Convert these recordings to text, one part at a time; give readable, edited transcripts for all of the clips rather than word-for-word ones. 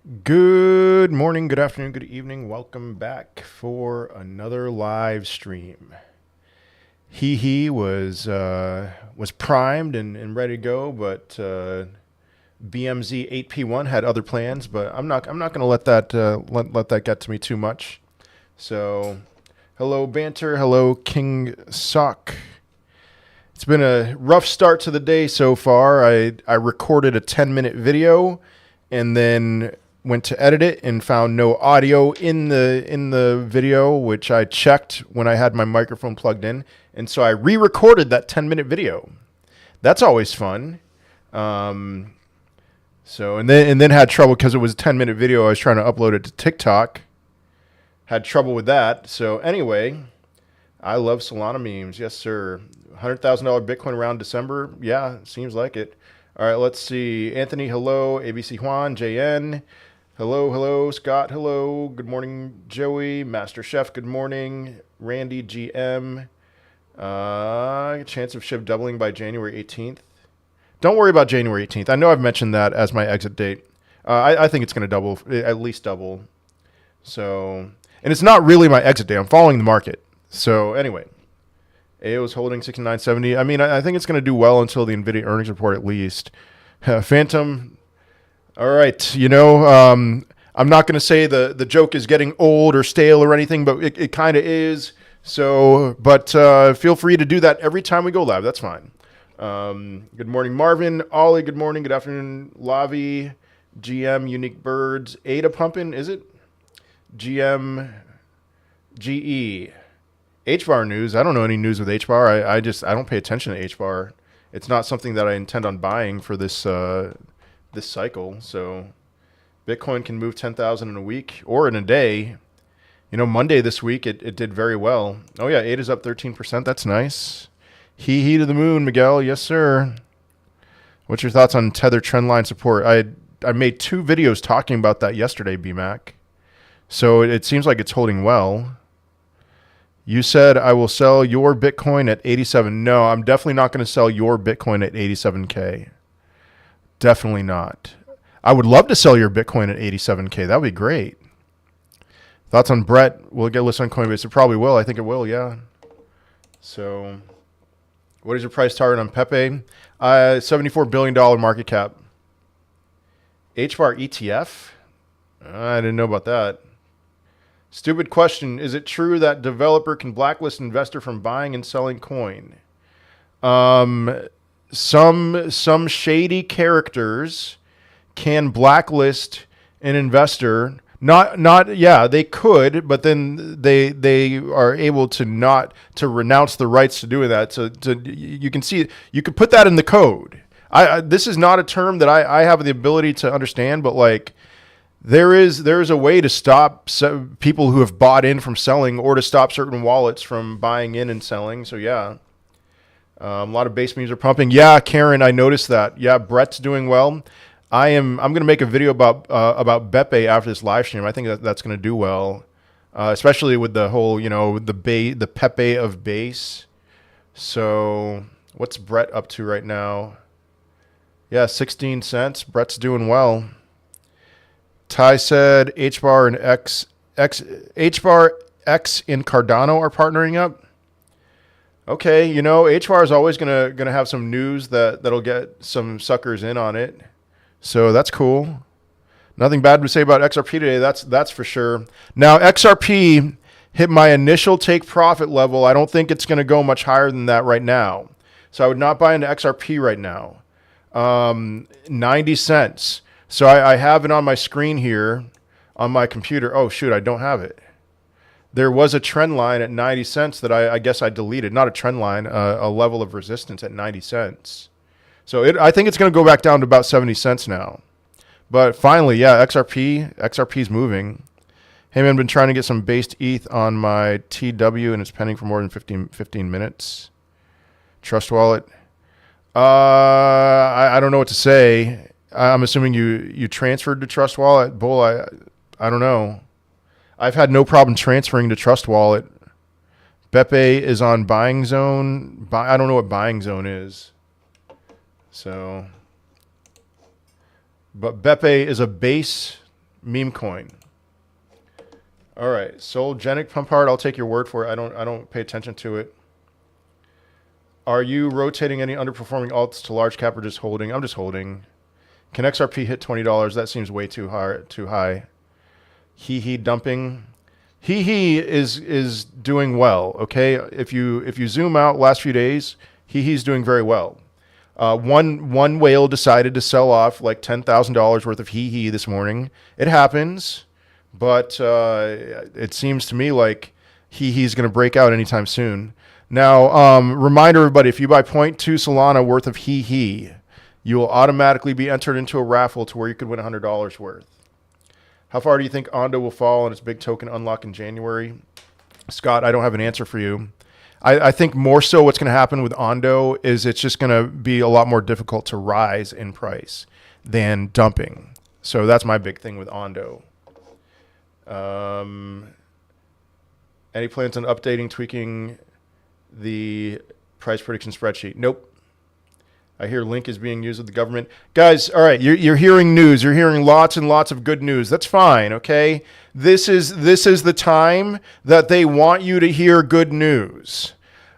Good morning, good afternoon, good evening. Welcome back for another live stream. HEEHEE was primed and ready to go, but BMZ 8P1 had other plans. But I'm not going to let that let that get to me too much. So, hello Banter, hello King Sock. It's been a rough start to the day so far. I recorded a 10-minute video and then went to edit it and found no audio in the video, which I checked when I had my microphone plugged in, and so I re-recorded that 10-minute video. That's always fun. So and then had trouble because it was a 10-minute video. I was trying to upload it to TikTok. Had trouble with that. So anyway, I love Solana memes. Yes, sir. $100,000 Bitcoin around December. Yeah, seems like it. All right, let's see. Anthony, hello. ABC Juan, JN. Hello, hello. Scott, hello. Good morning, Joey. Master Chef, good morning. Randy, GM. Chance of SHIB doubling by January 18th. Don't worry about January 18th. I know I've mentioned that as my exit date. I think it's going to double, at least double. So, and it's not really my exit date. I'm following the market. So anyway, AO is holding 69.70. I mean, I think it's going to do well until the NVIDIA earnings report at least. Phantom. All right, I'm not going to say the joke is getting old or stale or anything, but it kind of is. So, but feel free to do that every time we go live. That's fine. Good morning, Marvin. Ollie, good morning. Good afternoon, Lavi. GM, Unique Birds. Ada pumping, is it? GM, GE. HBAR news. I don't know any news with HBAR. I don't pay attention to HBAR. It's not something that I intend on buying for this cycle. So Bitcoin can move 10,000 in a week or in a day. Monday this week it did very well. Oh yeah, ADA's up 13%. That's nice. HEEHEE to the moon, Miguel. Yes, sir. What's your thoughts on Tether trendline support? I made 2 videos talking about that yesterday, BMAC. So it seems like it's holding well. You said I will sell your Bitcoin at 87. No, I'm definitely not going to sell your Bitcoin at 87K. Definitely not. I would love to sell your Bitcoin at 87K. That would be great. Thoughts on Brett? Will it get listed on Coinbase? It probably will. I think it will, yeah. So, what is your price target on Pepe? $74 billion market cap. HBAR ETF? I didn't know about that. Stupid question. Is it true that developer can blacklist investor from buying and selling coin? Some shady characters can blacklist an investor. Yeah, they could, but then they are able to renounce the rights to doing that. So you can see, you could put that in the code. This is not a term that I have the ability to understand, but like there is a way to stop people who have bought in from selling, or to stop certain wallets from buying in and selling. So yeah. A lot of base memes are pumping. Yeah, Karen, I noticed that. Yeah, Brett's doing well. I'm going to make a video about Bepe after this live stream. I think that's going to do well, especially with the whole, the Pepe of base. So what's Brett up to right now? Yeah, 16 cents. Brett's doing well. Ty said HBAR and HBAR X in Cardano are partnering up. Okay, HBAR is always gonna have some news that'll get some suckers in on it. So that's cool. Nothing bad to say about XRP today. That's for sure. Now XRP hit my initial take profit level. I don't think it's gonna go much higher than that right now. So I would not buy into XRP right now. 90 cents. So I have it on my screen here on my computer. Oh shoot, I don't have it. There was a trend line at 90 cents that I guess I deleted. Not a trend line, a level of resistance at 90 cents. So I think it's going to go back down to about 70 cents now. But finally, yeah, XRP's moving. Hey man, I've been trying to get some based ETH on my TW and it's pending for more than 15 minutes. Trust wallet. I don't know what to say. I'm assuming you transferred to Trust Wallet. Bull, I don't know. I've had no problem transferring to Trust Wallet. Bepe is on buying zone. I don't know what buying zone is. So, but Bepe is a base Meme coin. All right, Solgenic Pump Hard. I'll take your word for it. I don't pay attention to it. Are you rotating any underperforming alts to large cap or just holding? I'm just holding. Can XRP hit $20? That seems way too high. HEEHEE dumping. HEEHEE is doing well. Okay, if you zoom out last few days, HEEHEE's doing very well. One whale decided to sell off like $10,000 worth of HEEHEE this morning. It happens, but it seems to me like HEEHEE's going to break out anytime soon. Now, reminder everybody, if you buy 0.2 Solana worth of HEEHEE, you will automatically be entered into a raffle to where you could win $100 worth. How far do you think Ondo will fall on its big token unlock in January? Scott, I don't have an answer for you. I think more so what's going to happen with Ondo is it's just going to be a lot more difficult to rise in price than dumping. So that's my big thing with Ondo. Any plans on updating, tweaking the price prediction spreadsheet? Nope. I hear Link is being used with the government. Guys, all right, you're hearing news. You're hearing lots and lots of good news. That's fine, okay? This is the time that they want you to hear good news.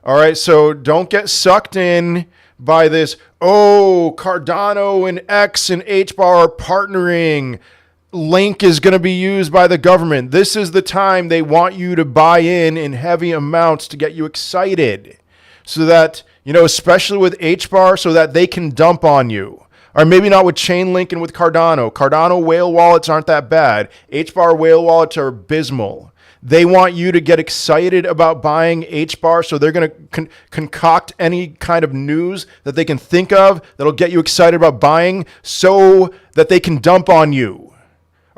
All right, so don't get sucked in by this, oh, Cardano and X and HBAR are partnering. Link is going to be used by the government. This is the time they want you to buy in heavy amounts to get you excited so that, you know, especially with HBAR, so that they can dump on you. Or maybe not with Chainlink and with Cardano. Cardano whale wallets aren't that bad. HBAR whale wallets are abysmal. They want you to get excited about buying HBAR, so they're going to concoct any kind of news that they can think of that'll get you excited about buying so that they can dump on you.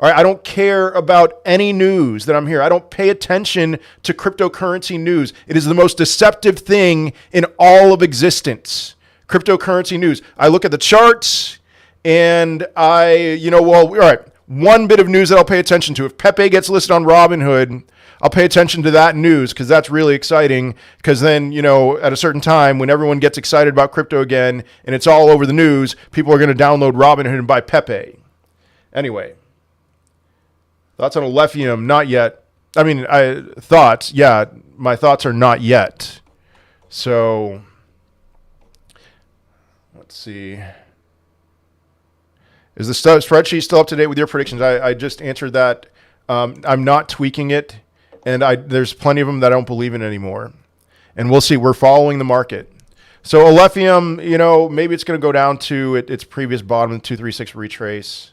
All right, I don't care about any news that I'm here. I don't pay attention to cryptocurrency news. It is the most deceptive thing in all of existence. Cryptocurrency news. I look at the charts and all right, one bit of news that I'll pay attention to. If Pepe gets listed on Robinhood, I'll pay attention to that news because that's really exciting. Because then, at a certain time when everyone gets excited about crypto again and it's all over the news, people are going to download Robinhood and buy Pepe. Anyway. Thoughts on Ethereum? Not yet. I mean, thoughts. Yeah, my thoughts are not yet. So, let's see. Is the spreadsheet still up to date with your predictions? I just answered that. I'm not tweaking it, and there's plenty of them that I don't believe in anymore. And we'll see. We're following the market. So, Ethereum, maybe it's going to go down to its previous bottom, 236 retrace.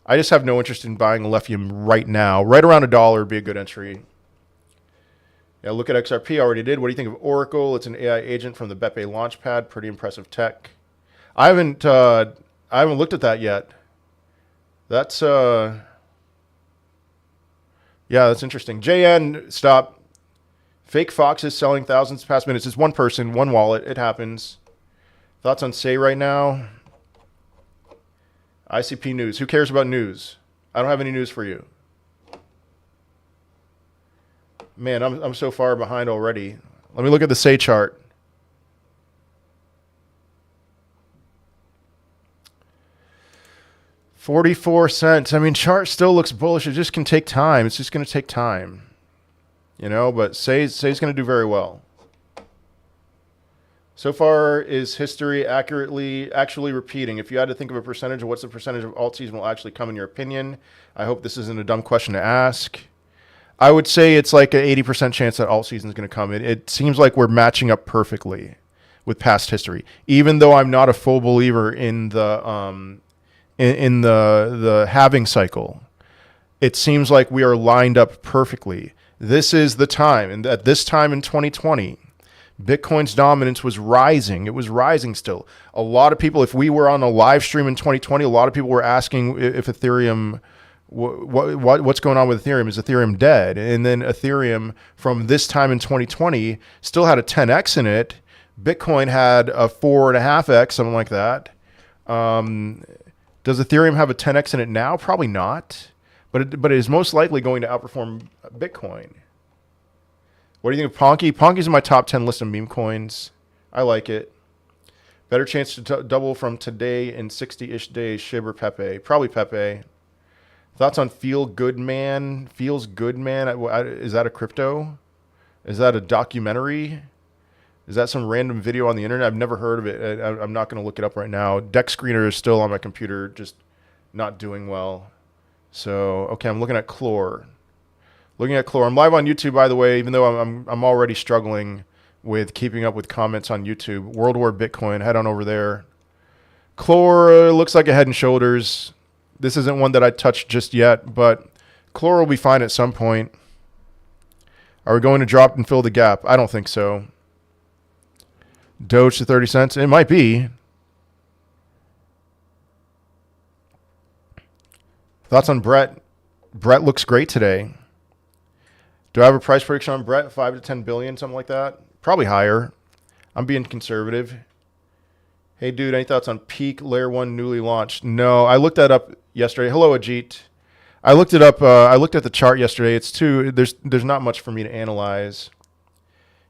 I just have no interest in buying Ethereum right now. Right around $1 would be a good entry. Yeah, look at XRP. I already did. What do you think of Oracle? It's an AI agent from the Beppe Launchpad. Pretty impressive tech. I haven't looked at that yet. That's that's interesting. JN, stop. Fake foxes selling thousands past minutes. It's one person, one wallet. It happens. Thoughts on Say right now? ICP news. Who cares about news? I don't have any news for you. Man, I'm so far behind already. Let me look at the Say chart. $0.44. I mean, chart still looks bullish. It just can take time. It's just going to take time. But Say's going to do very well. So far, is history actually repeating? If you had to think of a percentage, what's the percentage of alt season will actually come in your opinion? I hope this isn't a dumb question to ask. I would say it's like an 80% chance that alt season is going to come. It seems like we're matching up perfectly with past history, even though I'm not a full believer in the the halving cycle. It seems like we are lined up perfectly. This is the time, and at this time in 2020. Bitcoin's dominance was rising. It was rising still. A lot of people, if we were on a live stream in 2020, a lot of people were asking if Ethereum, what's going on with Ethereum? Is Ethereum dead? And then Ethereum from this time in 2020 still had a 10x in it. Bitcoin had a 4.5x, something like that. Does Ethereum have a 10x in it now? Probably not. But it is most likely going to outperform Bitcoin. What do you think of Ponky? Ponky's in my top 10 list of meme coins. I like it. Better chance to double from today in 60-ish days, Shib or Pepe? Probably Pepe. Thoughts on Feel Good Man? Feels Good Man? Is that a crypto? Is that a documentary? Is that some random video on the internet? I've never heard of it. I'm not going to look it up right now. Deck Screener is still on my computer, just not doing well. So, okay, I'm looking at Chlor. Looking at Chlor. I'm live on YouTube, by the way, even though I'm already struggling with keeping up with comments on YouTube. World War Bitcoin, head on over there. Chlor looks like a Head and Shoulders. This isn't one that I touched just yet, but Chlor will be fine at some point. Are we going to drop and fill the gap? I don't think so. Doge to 30 cents? It might be. Thoughts on Brett? Brett looks great today. Do I have a price prediction on Brett? 5 to 10 billion, something like that? Probably higher. I'm being conservative. Hey, dude, any thoughts on Peak Layer 1 newly launched? No, I looked that up yesterday. Hello, Ajit. I looked it up. I looked at the chart yesterday. There's not much for me to analyze.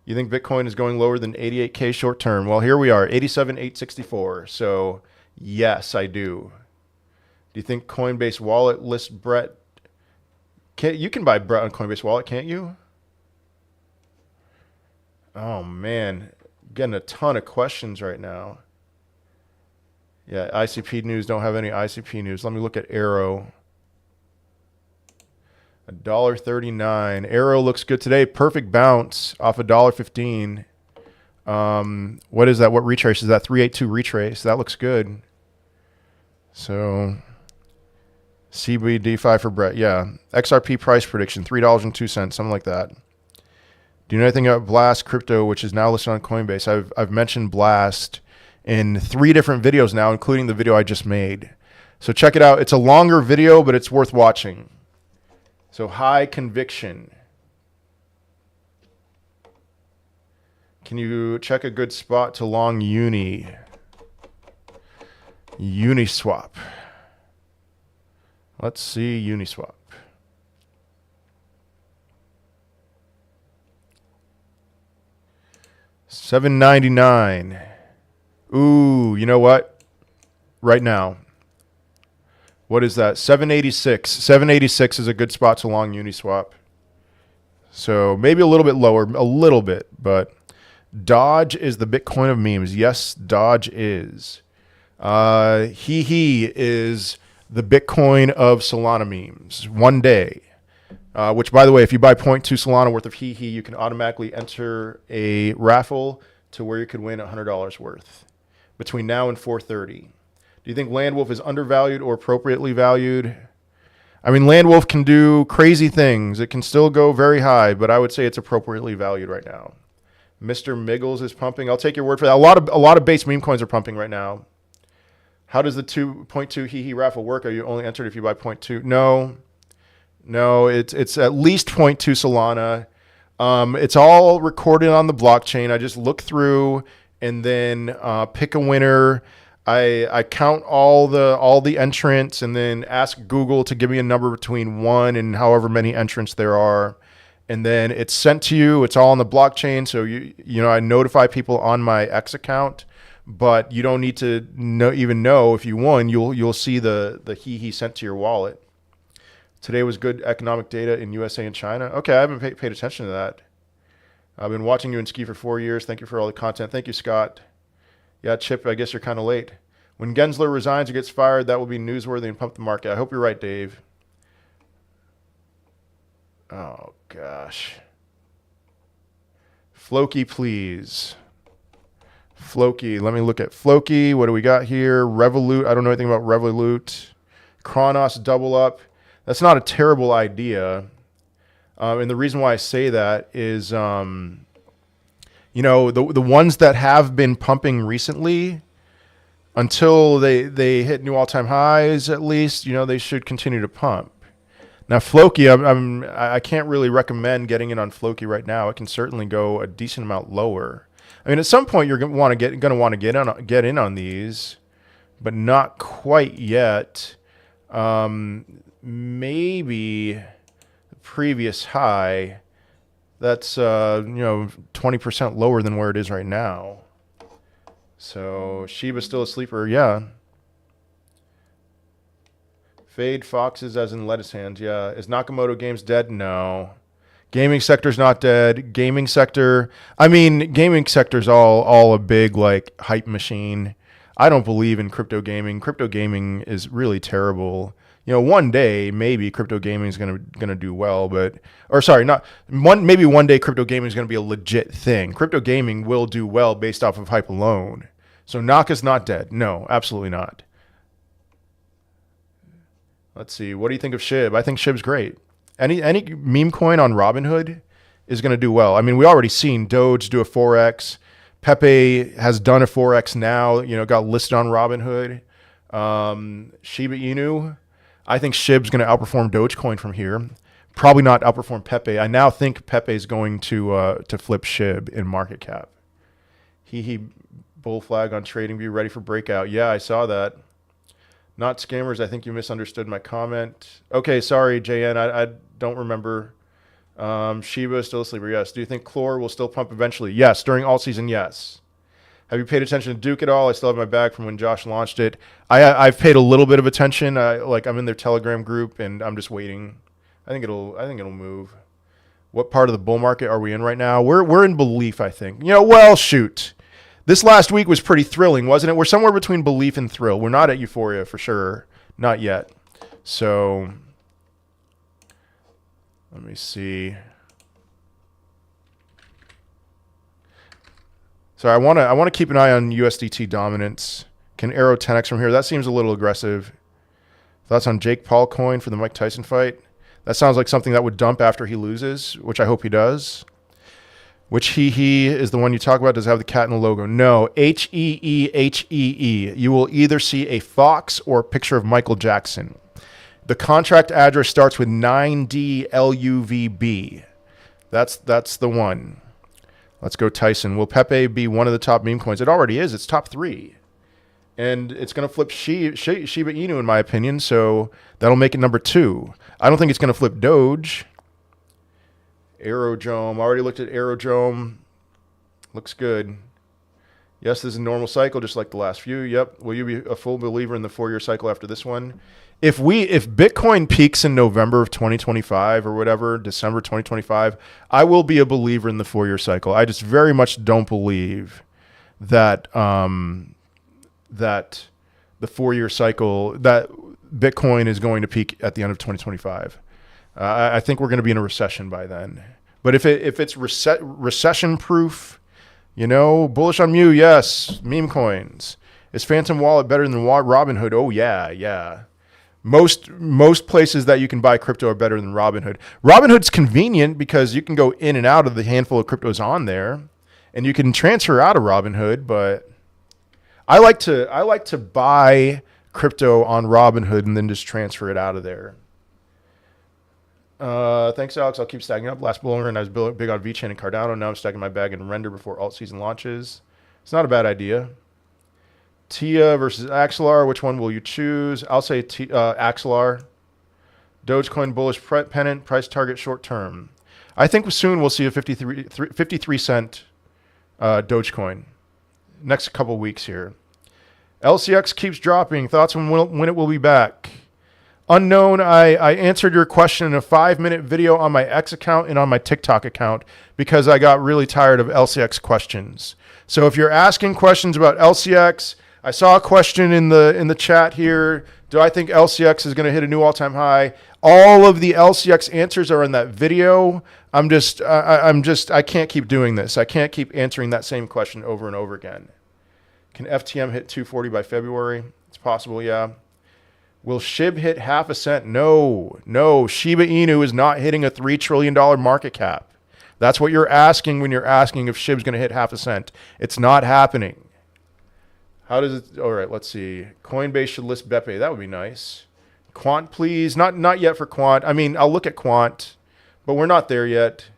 You think Bitcoin is going lower than 88K short term? Well, here we are, 87,864. So, yes, I do. Do you think Coinbase Wallet lists Brett? You can buy Brett on Coinbase Wallet, can't you? Oh, man. Getting a ton of questions right now. Yeah, ICP news. Don't have any ICP news. Let me look at Arrow. $1.39. Arrow looks good today. Perfect bounce off $1.15. What is that? What retrace is that? 382 retrace. That looks good. So CBD5 for Brett. Yeah. XRP price prediction, $3.02, something like that. Do you know anything about Blast Crypto, which is now listed on Coinbase? I've mentioned Blast in 3 different videos now, including the video I just made. So check it out. It's a longer video, but it's worth watching. So high conviction. Can you check a good spot to long Uniswap? Let's see Uniswap. $7.99. Ooh, you know what? Right now. What is that? 786. 786 is a good spot to long Uniswap. So maybe a little bit lower, a little bit, but Dodge is the Bitcoin of memes. Yes, Dodge is. HEEHEE is the Bitcoin of Solana memes. One day. Which, by the way, if you buy 0.2 Solana worth of HEEHEE, you can automatically enter a raffle to where you could win $100 worth between now and 4:30. Do you think Landwolf is undervalued or appropriately valued? I mean, Landwolf can do crazy things. It can still go very high, but I would say it's appropriately valued right now. Mr. Miggles is pumping. I'll take your word for that. A lot of base meme coins are pumping right now. How does the 2.2 HEEHEE raffle work? Are you only entered if you buy 0.2? No, it's at least 0.2 Solana. It's all recorded on the blockchain. I just look through and then pick a winner. I count all the entrants and then ask Google to give me a number between 1 and however many entrants there are. And then it's sent to you. It's all on the blockchain. So you know I notify people on my X account, but you don't need to even know if you won. You'll see the HEEHEE sent to your wallet. Today was good economic data in USA and China. Okay, I haven't paid attention to that. I've been watching you in Ski for 4 years. Thank you for all the content. Thank you, Scott. Yeah, Chip, I guess you're kind of late. When Gensler resigns or gets fired, that will be newsworthy and pump the market. I hope you're right, Dave. Oh, gosh. Floki, please. Floki. Let me look at Floki. What do we got here? Revolut. I don't know anything about Revolut. Kronos double up. That's not a terrible idea. And the reason why I say that is, you know, the ones that have been pumping recently, until they hit new all-time highs, at least, you know, they should continue to pump. Now, Floki, I can't really recommend getting in on Floki right now. It can certainly go a decent amount lower. I mean, at some point you're going to want to get in on these, but not quite yet. Maybe the previous high. That's 20% lower than where it is right now. So Shiba's still a sleeper, yeah. Fade foxes as in lettuce hands. Yeah. Is Nakamoto Games dead? No. Gaming sector's not dead. Gaming sector, I mean, gaming sector's all a big like hype machine. I don't believe in crypto gaming. Crypto gaming is really terrible. You know, one day maybe crypto gaming is gonna do well, but or sorry, not one maybe one day crypto gaming is gonna be a legit thing. Crypto gaming will do well based off of hype alone. So Naka's not dead. No, absolutely not. Let's see. What do you think of SHIB? I think SHIB's great. Any meme coin on Robinhood is going to do well. I mean, we already seen Doge do a 4x. Pepe has done a 4x now. You know, got listed on Robinhood. Shiba Inu. I think SHIB's going to outperform Dogecoin from here. Probably not outperform Pepe. I now think Pepe is going to flip SHIB in market cap. HEEHEE bull flag on TradingView ready for breakout. Yeah, I saw that. Not scammers. I think you misunderstood my comment. Okay, sorry, JN. I don't remember. Shiba is still a sleeper. Yes. Do you think Chlor will still pump eventually? Yes. During all season, yes. Have you paid attention to Duke at all? I still have my bag from when Josh launched it. I've paid a little bit of attention. I'm in their Telegram group and I'm just waiting. I think it'll move. What part of the bull market are we in right now? We're in belief, I think. You know, well, shoot. This last week was pretty thrilling, wasn't it? We're somewhere between belief and thrill. We're not at euphoria for sure. Not yet. So let me see. So I want to keep an eye on USDT dominance. Can arrow 10x from here? That seems a little aggressive. Thoughts on Jake Paul coin for the Mike Tyson fight? That sounds like something that would dump after he loses, which I hope he does. Which HEEHEE is the one you talk about? Does it have the cat in the logo? No. HEEHEE. You will either see a fox or a picture of Michael Jackson. The contract address starts with 9DLUVB. That's the one. Let's go Tyson. Will Pepe be one of the top meme coins? It already is. It's top 3. And it's going to flip Shiba Inu, in my opinion, so that'll make it number 2. I don't think it's going to flip Doge. Aerodrome. Already looked at Aerodrome. Looks good. Yes, this is a normal cycle, just like the last few. Yep. Will you be a full believer in the 4-year cycle after this one? If Bitcoin peaks in November of 2025 or whatever, December 2025, I will be a believer in the 4-year cycle. I just very much don't believe that that the 4-year cycle, that Bitcoin is going to peak at the end of 2025. I think we're going to be in a recession by then. But if it's recession proof, you know, bullish on Mew, yes. Meme coins. Is Phantom Wallet better than Robinhood? Oh yeah. Most places that you can buy crypto are better than Robinhood. Robinhood's convenient because you can go in and out of the handful of cryptos on there, and you can transfer out of Robinhood. But I like to buy crypto on Robinhood and then just transfer it out of there. Thanks, Alex. I'll keep stacking up. Last bull run, I was big on VeChain and Cardano. Now I'm stacking my bag in Render before alt season launches. It's not a bad idea. TIA versus Axelar. Which one will you choose? I'll say Axelar. Dogecoin bullish pennant. Price target short term. I think soon we'll see a 53 cent Dogecoin. Next couple weeks here. LCX keeps dropping. Thoughts on when it will be back? Unknown. I answered your question in a 5-minute video on my X account and on my TikTok account because I got really tired of LCX questions. So if you're asking questions about LCX, I saw a question in the chat here. Do I think LCX is going to hit a new all-time high? All of the LCX answers are in that video. I can't keep doing this. I can't keep answering that same question over and over again. Can FTM hit 240 by February? It's possible, yeah. Will SHIB hit half a cent? No. Shiba Inu is not hitting a $3 trillion market cap. That's what you're asking when you're asking if SHIB's going to hit half a cent. It's not happening. How does it? All right, let's see. Coinbase should list Bepe. That would be nice. Quant, please. Not yet for Quant. I mean, I'll look at Quant, but we're not there yet.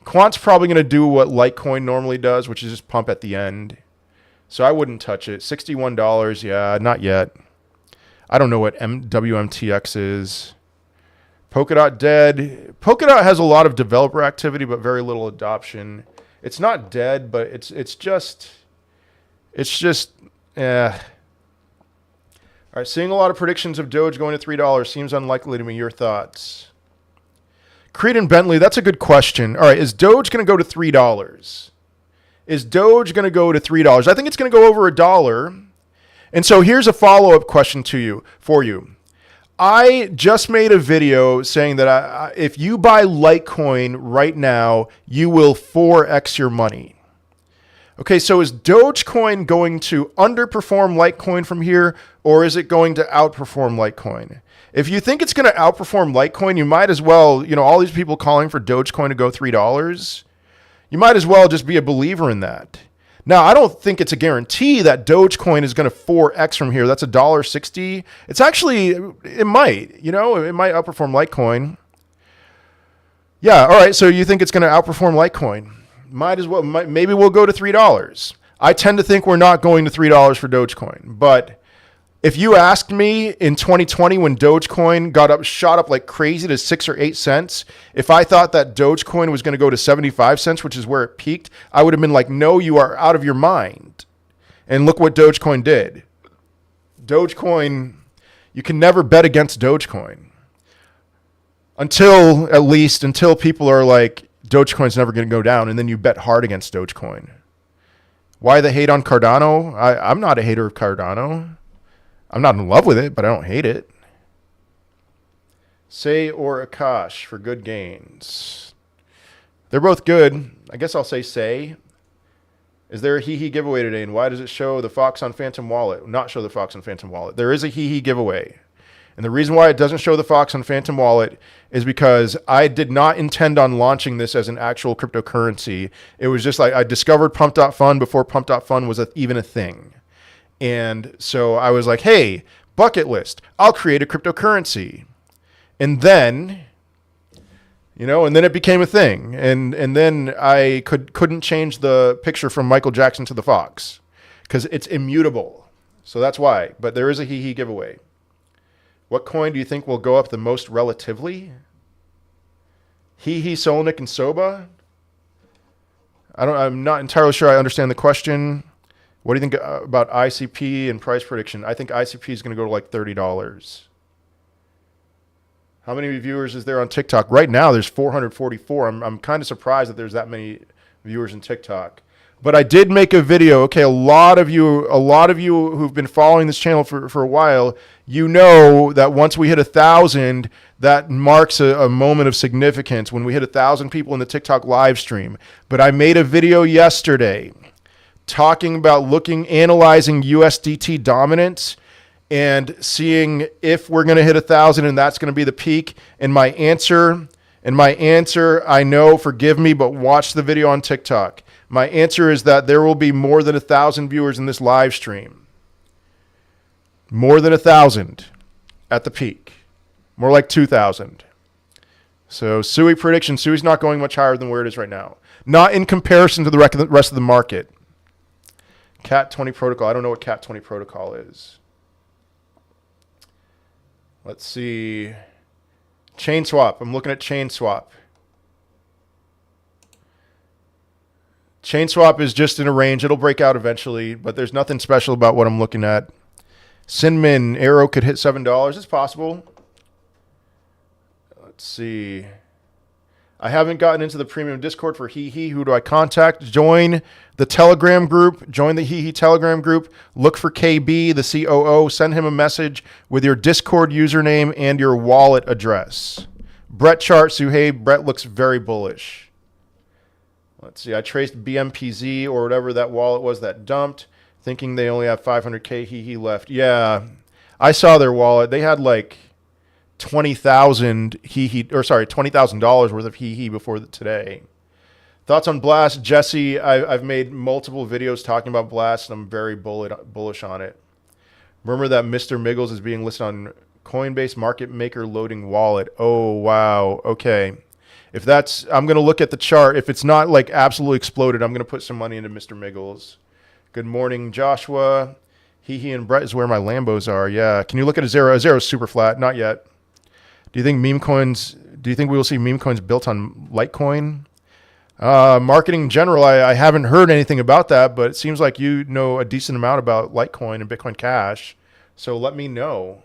Quant's probably going to do what Litecoin normally does, which is just pump at the end. So I wouldn't touch it. $61, yeah, not yet. I don't know what WMTX is. Polkadot dead. Polkadot has a lot of developer activity, but very little adoption. It's not dead, but it's just All right, seeing a lot of predictions of Doge going to $3 seems unlikely to me. Your thoughts? Creed and Bentley, that's a good question. All right, is Doge going to go to $3? Is Doge going to go to $3? I think it's going to go over $1. And so here's a follow-up question for you. I just made a video saying that if you buy Litecoin right now, you will 4x your money. Okay, so is Dogecoin going to underperform Litecoin from here, or is it going to outperform Litecoin? If you think it's going to outperform Litecoin, you might as well, all these people calling for Dogecoin to go $3, you might as well just be a believer in that. Now, I don't think it's a guarantee that Dogecoin is going to 4x from here. That's $1.60. It's actually, it might, it might outperform Litecoin. Yeah, all right, so you think it's going to outperform Litecoin. Might as well, maybe we'll go to $3. I tend to think we're not going to $3 for Dogecoin. But if you asked me in 2020 when Dogecoin shot up like crazy to 6 or 8 cents, if I thought that Dogecoin was going to go to 75 cents, which is where it peaked, I would have been like, no, you are out of your mind. And look what Dogecoin did. Dogecoin, you can never bet against Dogecoin. Until people are like, Dogecoin's never going to go down, and then you bet hard against Dogecoin. Why the hate on Cardano? I'm not a hater of Cardano. I'm not in love with it, but I don't hate it. Say or Akash for good gains. They're both good. I guess I'll say. Is there a HEEHEE giveaway today, and why does it show the Fox on Phantom Wallet? Not show the Fox on Phantom Wallet. There is a HEEHEE giveaway. And the reason why it doesn't show the Fox on Phantom Wallet is because I did not intend on launching this as an actual cryptocurrency. It was just like I discovered Pump.Fun before Pump.Fun was even a thing. And so I was like, hey, bucket list, I'll create a cryptocurrency. And then, and then it became a thing. And then I couldn't change the picture from Michael Jackson to the Fox because it's immutable. So that's why. But there is a HEEHEE giveaway. What coin do you think will go up the most relatively? HEEHEE, Solnik, and Soba? I'm not entirely sure I understand the question. What do you think about ICP and price prediction? I think ICP is going to go to like $30. How many viewers is there on TikTok? Right now, there's 444. I'm kind of surprised that there's that many viewers in TikTok. But I did make a video. Okay, a lot of you who've been following this channel for a while, you know that once we hit 1,000, that marks a moment of significance when we hit 1,000 people in the TikTok live stream. But I made a video yesterday talking about analyzing USDT dominance and seeing if we're going to hit 1,000 and that's going to be the peak. And my answer, I know, forgive me, but watch the video on TikTok. My answer is that there will be more than 1,000 viewers in this live stream. More than 1,000 at the peak. More like 2,000. So Sui prediction, Sui's not going much higher than where it is right now. Not in comparison to the rest of the market. Cat 20 protocol. I don't know what Cat 20 protocol is. Let's see. Chain swap. I'm looking at chain swap. Chain swap is just in a range. It'll break out eventually, but there's nothing special about what I'm looking at. Sinmin, Arrow could hit $7. It's possible. Let's see. I haven't gotten into the premium Discord for HEEHEE. Who do I contact? Join the Telegram group. Join the HEEHEE Telegram group. Look for KB, the COO. Send him a message with your Discord username and your wallet address. Brett chart, Suhey. Brett looks very bullish. Let's see. I traced BMPZ or whatever that wallet was that dumped, thinking they only have 500K HEEHEE left. Yeah, I saw their wallet. They had like $20,000 worth of HEEHEE before today. Thoughts on Blast, Jesse? I've made multiple videos talking about Blast, and I'm very bullish on it. Remember that Mr. Miggles is being listed on Coinbase Market Maker loading wallet. Oh wow. Okay. If that's, I'm going to look at the chart. If it's not like absolutely exploded, I'm going to put some money into Mr. Miggles. Good morning, Joshua. HEEHEE and Brett is where my Lambos are. Yeah. Can you look at a zero? A zero is super flat. Not yet. Do you think we will see meme coins built on Litecoin? Marketing in general, I haven't heard anything about that, but it seems like you know a decent amount about Litecoin and Bitcoin Cash. So let me know.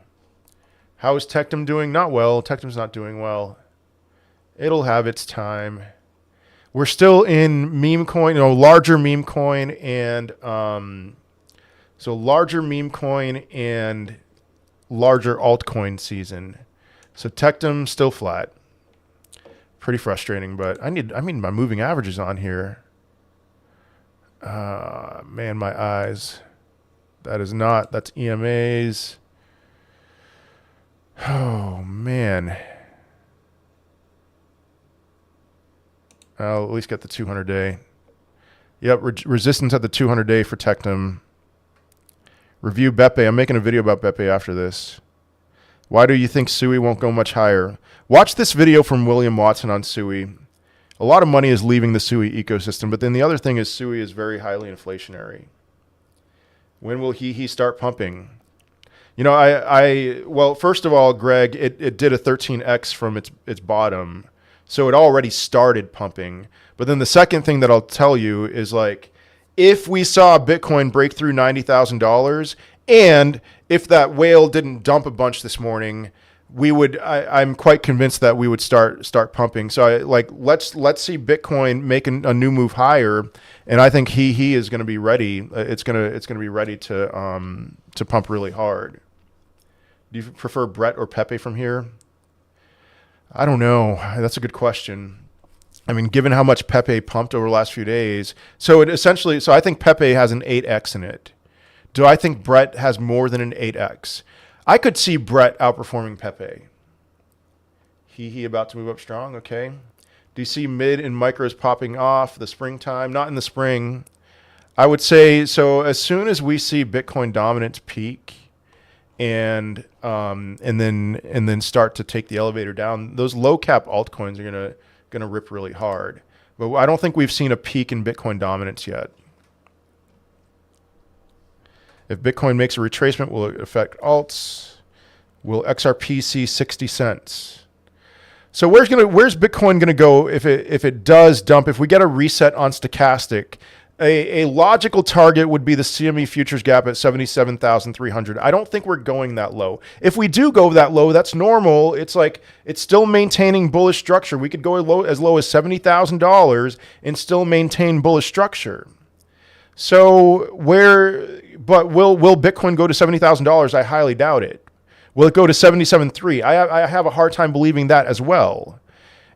How is Tectum doing? Not well. Tectum's not doing well. It'll have its time. We're still in meme coin, larger meme coin and so larger meme coin and larger altcoin season. So Tectum still flat. Pretty frustrating, but I mean my moving averages on here. Man, my eyes. That's EMAs. Oh, man. I'll at least get the 200-day. Yep, resistance at the 200-day for Tectum. Review Beppe. I'm making a video about Beppe after this. Why do you think SUI won't go much higher? Watch this video from William Watson on SUI. A lot of money is leaving the SUI ecosystem, but then the other thing is SUI is very highly inflationary. When will HEEHEE start pumping? Well, first of all, Greg, it did a 13x from its bottom. So it already started pumping. But then the second thing that I'll tell you is, like, if we saw Bitcoin break through $90,000 and if that whale didn't dump a bunch this morning, I'm quite convinced that we would start pumping. So let's see Bitcoin make a new move higher, and I think he is going to be ready. It's going to be ready to pump really hard. Do you prefer Brett or Pepe from here? I don't know. That's a good question. I mean, given how much Pepe pumped over the last few days, so I think Pepe has an 8x in it. Do I think Brett has more than an 8x? I could see Brett outperforming Pepe. He about to move up strong. Okay. Do you see mid and micros popping off the springtime? Not in the spring. I would say so. As soon as we see Bitcoin dominance peak, and then start to take the elevator down, those low cap altcoins are gonna rip really hard. But I don't think we've seen a peak in Bitcoin dominance yet. If Bitcoin makes a retracement, will it affect alts? Will XRP see 60 cents? So where's Bitcoin gonna go if it does dump? If we get a reset on stochastic, a logical target would be the CME futures gap at 77,300. I don't think we're going that low. If we do go that low, that's normal. It's still maintaining bullish structure. We could go as low as $70,000 and still maintain bullish structure. So but will Bitcoin go to $70,000? I highly doubt it. Will it go to 77.3? I have a hard time believing that as well.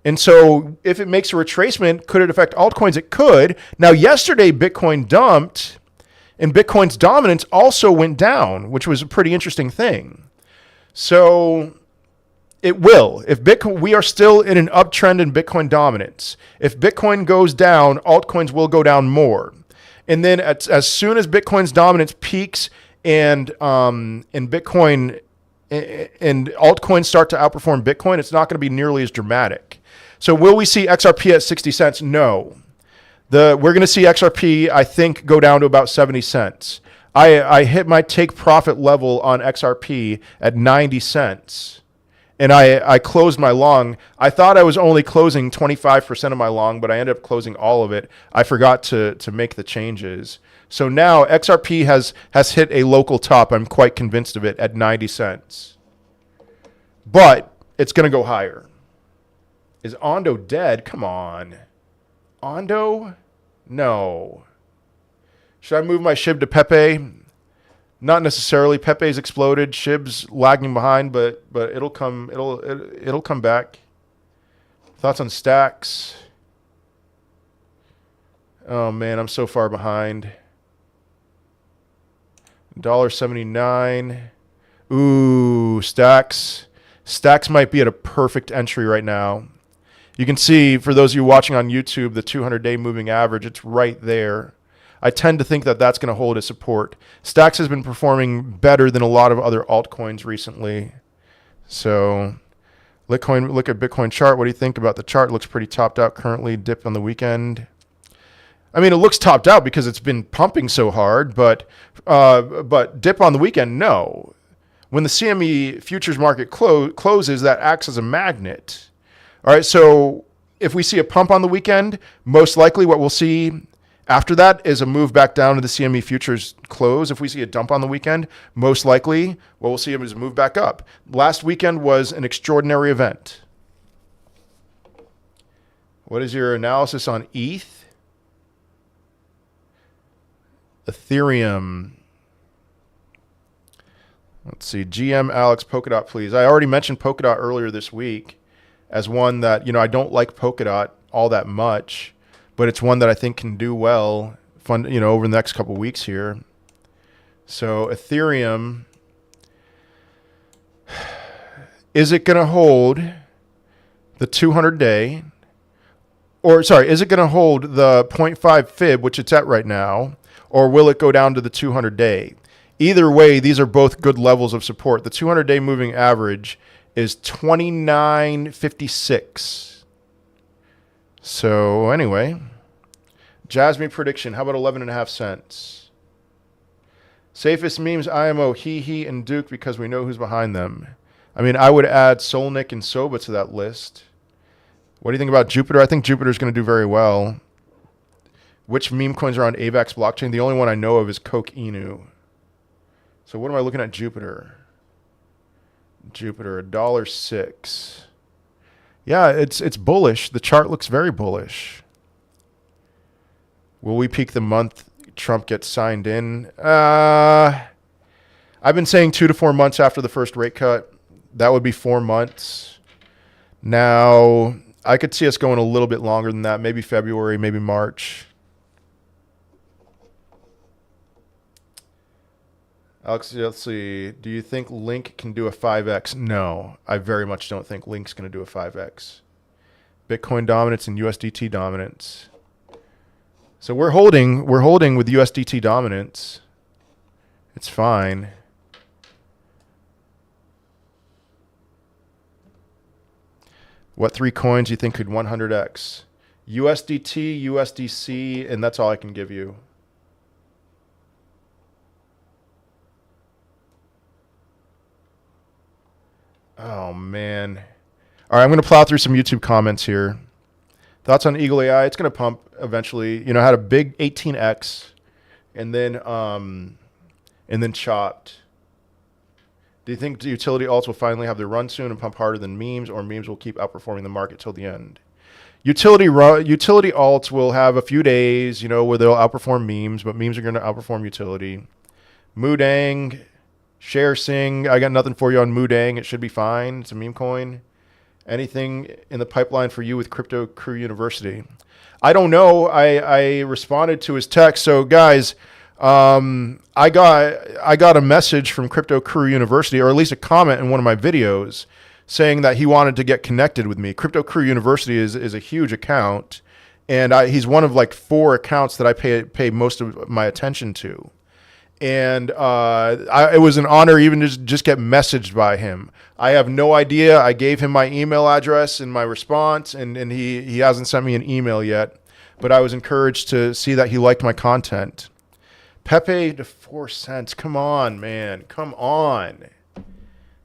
And so if it makes a retracement, could it affect altcoins? It could. Now, yesterday, Bitcoin dumped, and Bitcoin's dominance also went down, which was a pretty interesting thing. So it will. We are still in an uptrend in Bitcoin dominance. If Bitcoin goes down, altcoins will go down more. And then as soon as Bitcoin's dominance peaks and Bitcoin and altcoins start to outperform Bitcoin, it's not going to be nearly as dramatic. So will we see XRP at 60 cents? No. We're going to see XRP, I think, go down to about 70 cents. I hit my take profit level on XRP at 90 cents. And I closed my long. I thought I was only closing 25% of my long, but I ended up closing all of it. I forgot to make the changes. So now XRP has hit a local top. I'm quite convinced of it at 90 cents. But it's going to go higher. Is Ondo dead? Come on. Ondo? No. Should I move my SHIB to Pepe? Not necessarily. Pepe's exploded. SHIB's lagging behind, but it'll come back. Thoughts on stacks? Oh man, I'm so far behind. $1.79. Ooh, stacks. Stacks might be at a perfect entry right now. You can see, for those of you watching on YouTube, the 200-day moving average, it's right there. I tend to think that that's going to hold as support. Stacks has been performing better than a lot of other altcoins recently. So look at Bitcoin chart. What do you think about the chart? Looks pretty topped out currently. Dip on the weekend. I mean, it looks topped out because it's been pumping so hard, but dip on the weekend, no. When the CME futures market closes, that acts as a magnet. All right, so if we see a pump on the weekend, most likely what we'll see After that is a move back down to the CME futures close. If we see a dump on the weekend, most likely what we'll see is a move back up. Last weekend was an extraordinary event. What is your analysis on ETH? Ethereum. Let's see. GM Alex, Polkadot, please. I already mentioned Polkadot earlier this week as one that, I don't like Polkadot all that much, but it's one that I think can do well over the next couple of weeks here. So Ethereum, is it going to hold the 200-day? Or, sorry, is it going to hold the 0.5 fib, which it's at right now, or will it go down to the 200-day? Either way, these are both good levels of support. The 200-day moving average is 29.56. So, anyway, Jasmine prediction, how about 11.5 cents? Safest memes, IMO, HEEHEE, and Duke, because we know who's behind them. I mean, I would add Solnik and Soba to that list. What do you think about Jupiter? I think Jupiter's going to do very well. Which meme coins are on AVAX blockchain? The only one I know of is Coke Inu. So what am I looking at Jupiter? Jupiter, $1.06. Yeah, it's bullish. The chart looks very bullish. Will we peak the month Trump gets signed in? I've been saying 2 to 4 months after the first rate cut. That would be 4 months. Now, I could see us going a little bit longer than that, maybe February, maybe March. Alex, let's see. Do you think Link can do a 5x? No, I very much don't think Link's going to do a 5x. Bitcoin dominance and USDT dominance. So we're holding with USDT dominance. It's fine. What 3 coins do you think could 100x? USDT, USDC, and that's all I can give you. Oh, man. All right, I'm going to plow through some YouTube comments here. Thoughts on Eagle AI? It's going to pump eventually. Had a big 18x and then chopped. Do you think the utility alts will finally have their run soon and pump harder than memes, or memes will keep outperforming the market till the end? Utility alts will have a few days, where they'll outperform memes, but memes are going to outperform utility. Moodang, ShareSing, I got nothing for you on Moodang. It should be fine. It's a meme coin. Anything in the pipeline for you with Crypto Crew University? I don't know. I responded to his text. So guys, I got a message from Crypto Crew University, or at least a comment in one of my videos, saying that he wanted to get connected with me. Crypto Crew University is a huge account, and he's one of like 4 accounts that I pay most of my attention to. And it was an honor even to just get messaged by him. I have no idea. I gave him my email address in my response, and he hasn't sent me an email yet. But I was encouraged to see that he liked my content. Pepe to 4 cents. Come on, man. Come on.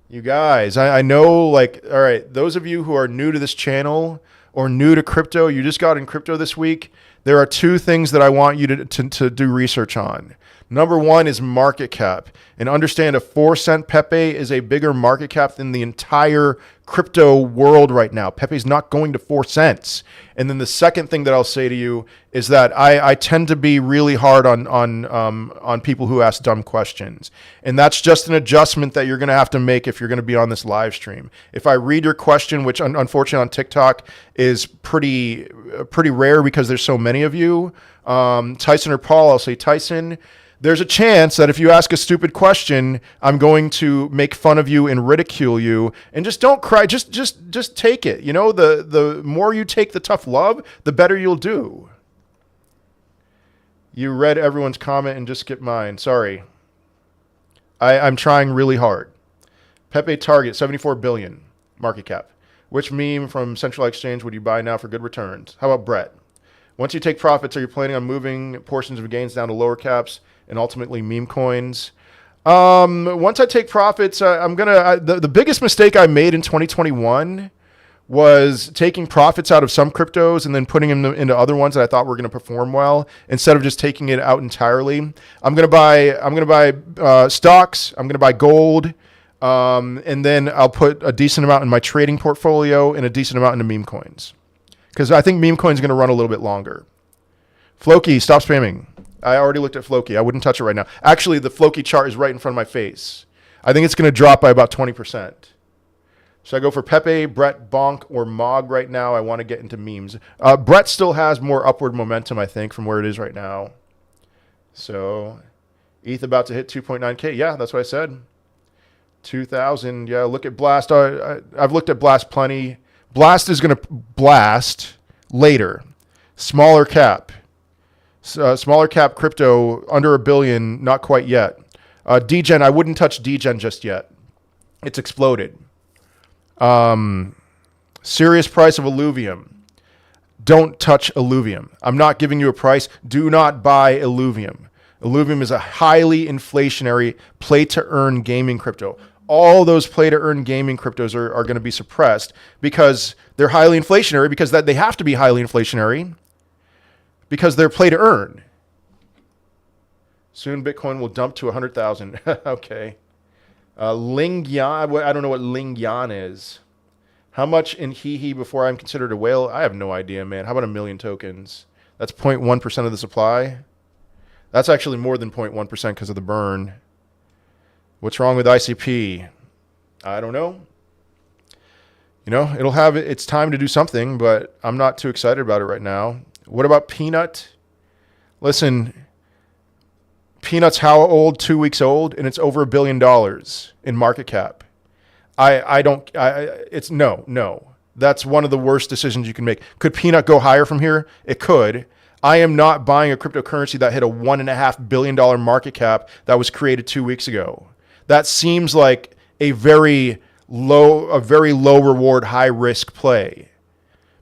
You guys, I know, all right, those of you who are new to this channel or new to crypto, you just got in crypto this week, there are 2 things that I want you to do research on. Number 1 is market cap. And understand a 4-cent Pepe is a bigger market cap than the entire crypto world right now. Pepe's not going to 4 cents. And then the second thing that I'll say to you is that I tend to be really hard on people who ask dumb questions. And that's just an adjustment that you're going to have to make if you're going to be on this live stream. If I read your question, which unfortunately on TikTok is pretty rare because there's so many of you, Tyson or Paul, I'll say Tyson. There's a chance that if you ask a stupid question, I'm going to make fun of you and ridicule you. And just don't cry. Just take it. The more you take the tough love, the better you'll do. You read everyone's comment and just skipped mine. Sorry. I'm trying really hard. Pepe target, 74 billion market cap. Which meme from Central Exchange would you buy now for good returns? How about Brett? Once you take profits, are you planning on moving portions of gains down to lower caps and ultimately meme coins? Once I take profits, I'm going to... The biggest mistake I made in 2021 was taking profits out of some cryptos and then putting them into other ones that I thought were going to perform well instead of just taking it out entirely. I'm going to buy stocks. I'm going to buy gold. And then I'll put a decent amount in my trading portfolio and a decent amount into meme coins. Because I think meme coins are going to run a little bit longer. Floki, stop spamming. I already looked at Floki. I wouldn't touch it right now. Actually, the Floki chart is right in front of my face. I think it's going to drop by about 20%. Should I go for Pepe, Brett, Bonk, or Mog right now? I want to get into memes. Brett still has more upward momentum, I think, from where it is right now. So, ETH about to hit 2.9K. Yeah, that's what I said. 2,000. Yeah, look at Blast. I've looked at Blast plenty. Blast is going to blast later. Smaller cap. Smaller cap crypto, under $1 billion, not quite yet. Degen, I wouldn't touch Degen just yet. It's exploded. Serious price of Illuvium. Don't touch Illuvium. I'm not giving you a price. Do not buy Illuvium. Illuvium is a highly inflationary play-to-earn gaming crypto. All those play-to-earn gaming cryptos are going to be suppressed because they're highly inflationary, because they have to be highly inflationary because they're play-to-earn. Soon Bitcoin will dump to 100,000. Okay. Ling Yan, I don't know what Ling Yan is. How much in HEEHEE before I'm considered a whale? I have no idea, man. How about 1 million tokens? That's 0.1% of the supply. That's actually more than 0.1% because of the burn. What's wrong with ICP? I don't know. You know, it'll have its time to do something, but I'm not too excited about it right now. What about Peanut? Listen, Peanut's how old? 2 weeks old, and it's over $1 billion in market cap. It's no. That's one of the worst decisions you can make. Could Peanut go higher from here? It could. I am not buying a cryptocurrency that hit a $1.5 billion market cap that was created 2 weeks ago. That seems like a very low reward, high risk play.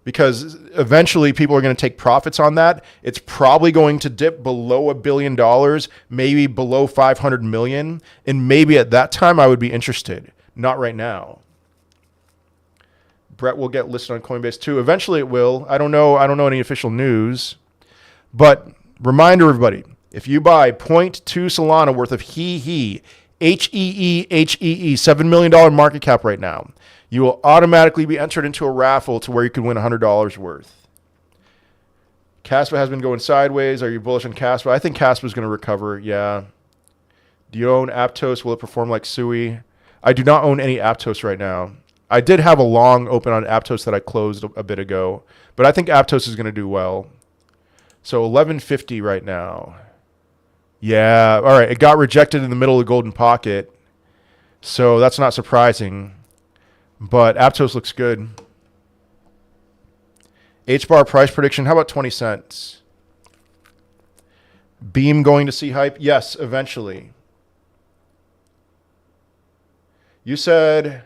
Because eventually people are going to take profits on that. It's probably going to dip below $1 billion, maybe below 500 million. And maybe at that time I would be interested. Not right now. Brett will get listed on Coinbase too. Eventually it will. I don't know any official news. But reminder everybody, if you buy 0.2 Solana worth of HEEHEE, HEEHEE, $7 million market cap right now, you will automatically be entered into a raffle to where you could win $100 worth. Caspa has been going sideways. Are you bullish on Caspa? I think Caspa is going to recover. Yeah. Do you own Aptos? Will it perform like Sui? I do not own any Aptos right now. I did have a long open on Aptos that I closed a bit ago, but I think Aptos is going to do well. So 1150 right now. Yeah. All right. It got rejected in the middle of the golden pocket. So that's not surprising. But Aptos looks good. H-bar price prediction. How about 20 cents? Beam going to see hype? Yes, eventually. You said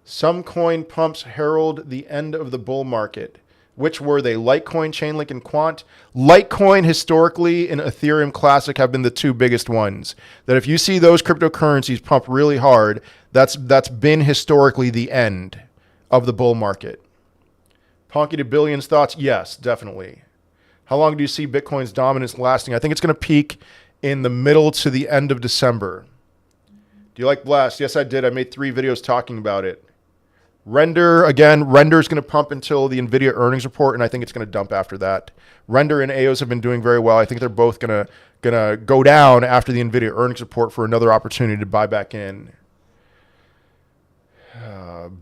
some coin pumps herald the end of the bull market. Which were they? Litecoin, Chainlink, and Quant. Litecoin historically and Ethereum Classic have been the two biggest ones. That if you see those cryptocurrencies pump really hard, that's been historically the end of the bull market. Ponky to Billions thoughts? Yes, definitely. How long do you see Bitcoin's dominance lasting? I think it's going to peak in the middle to the end of December. Do you like Blast? Yes, I did. I made 3 videos talking about it. Render, again, Render is going to pump until the NVIDIA earnings report, and I think it's going to dump after that. Render and EOS have been doing very well. I think they're both going to go down after the NVIDIA earnings report for another opportunity to buy back in.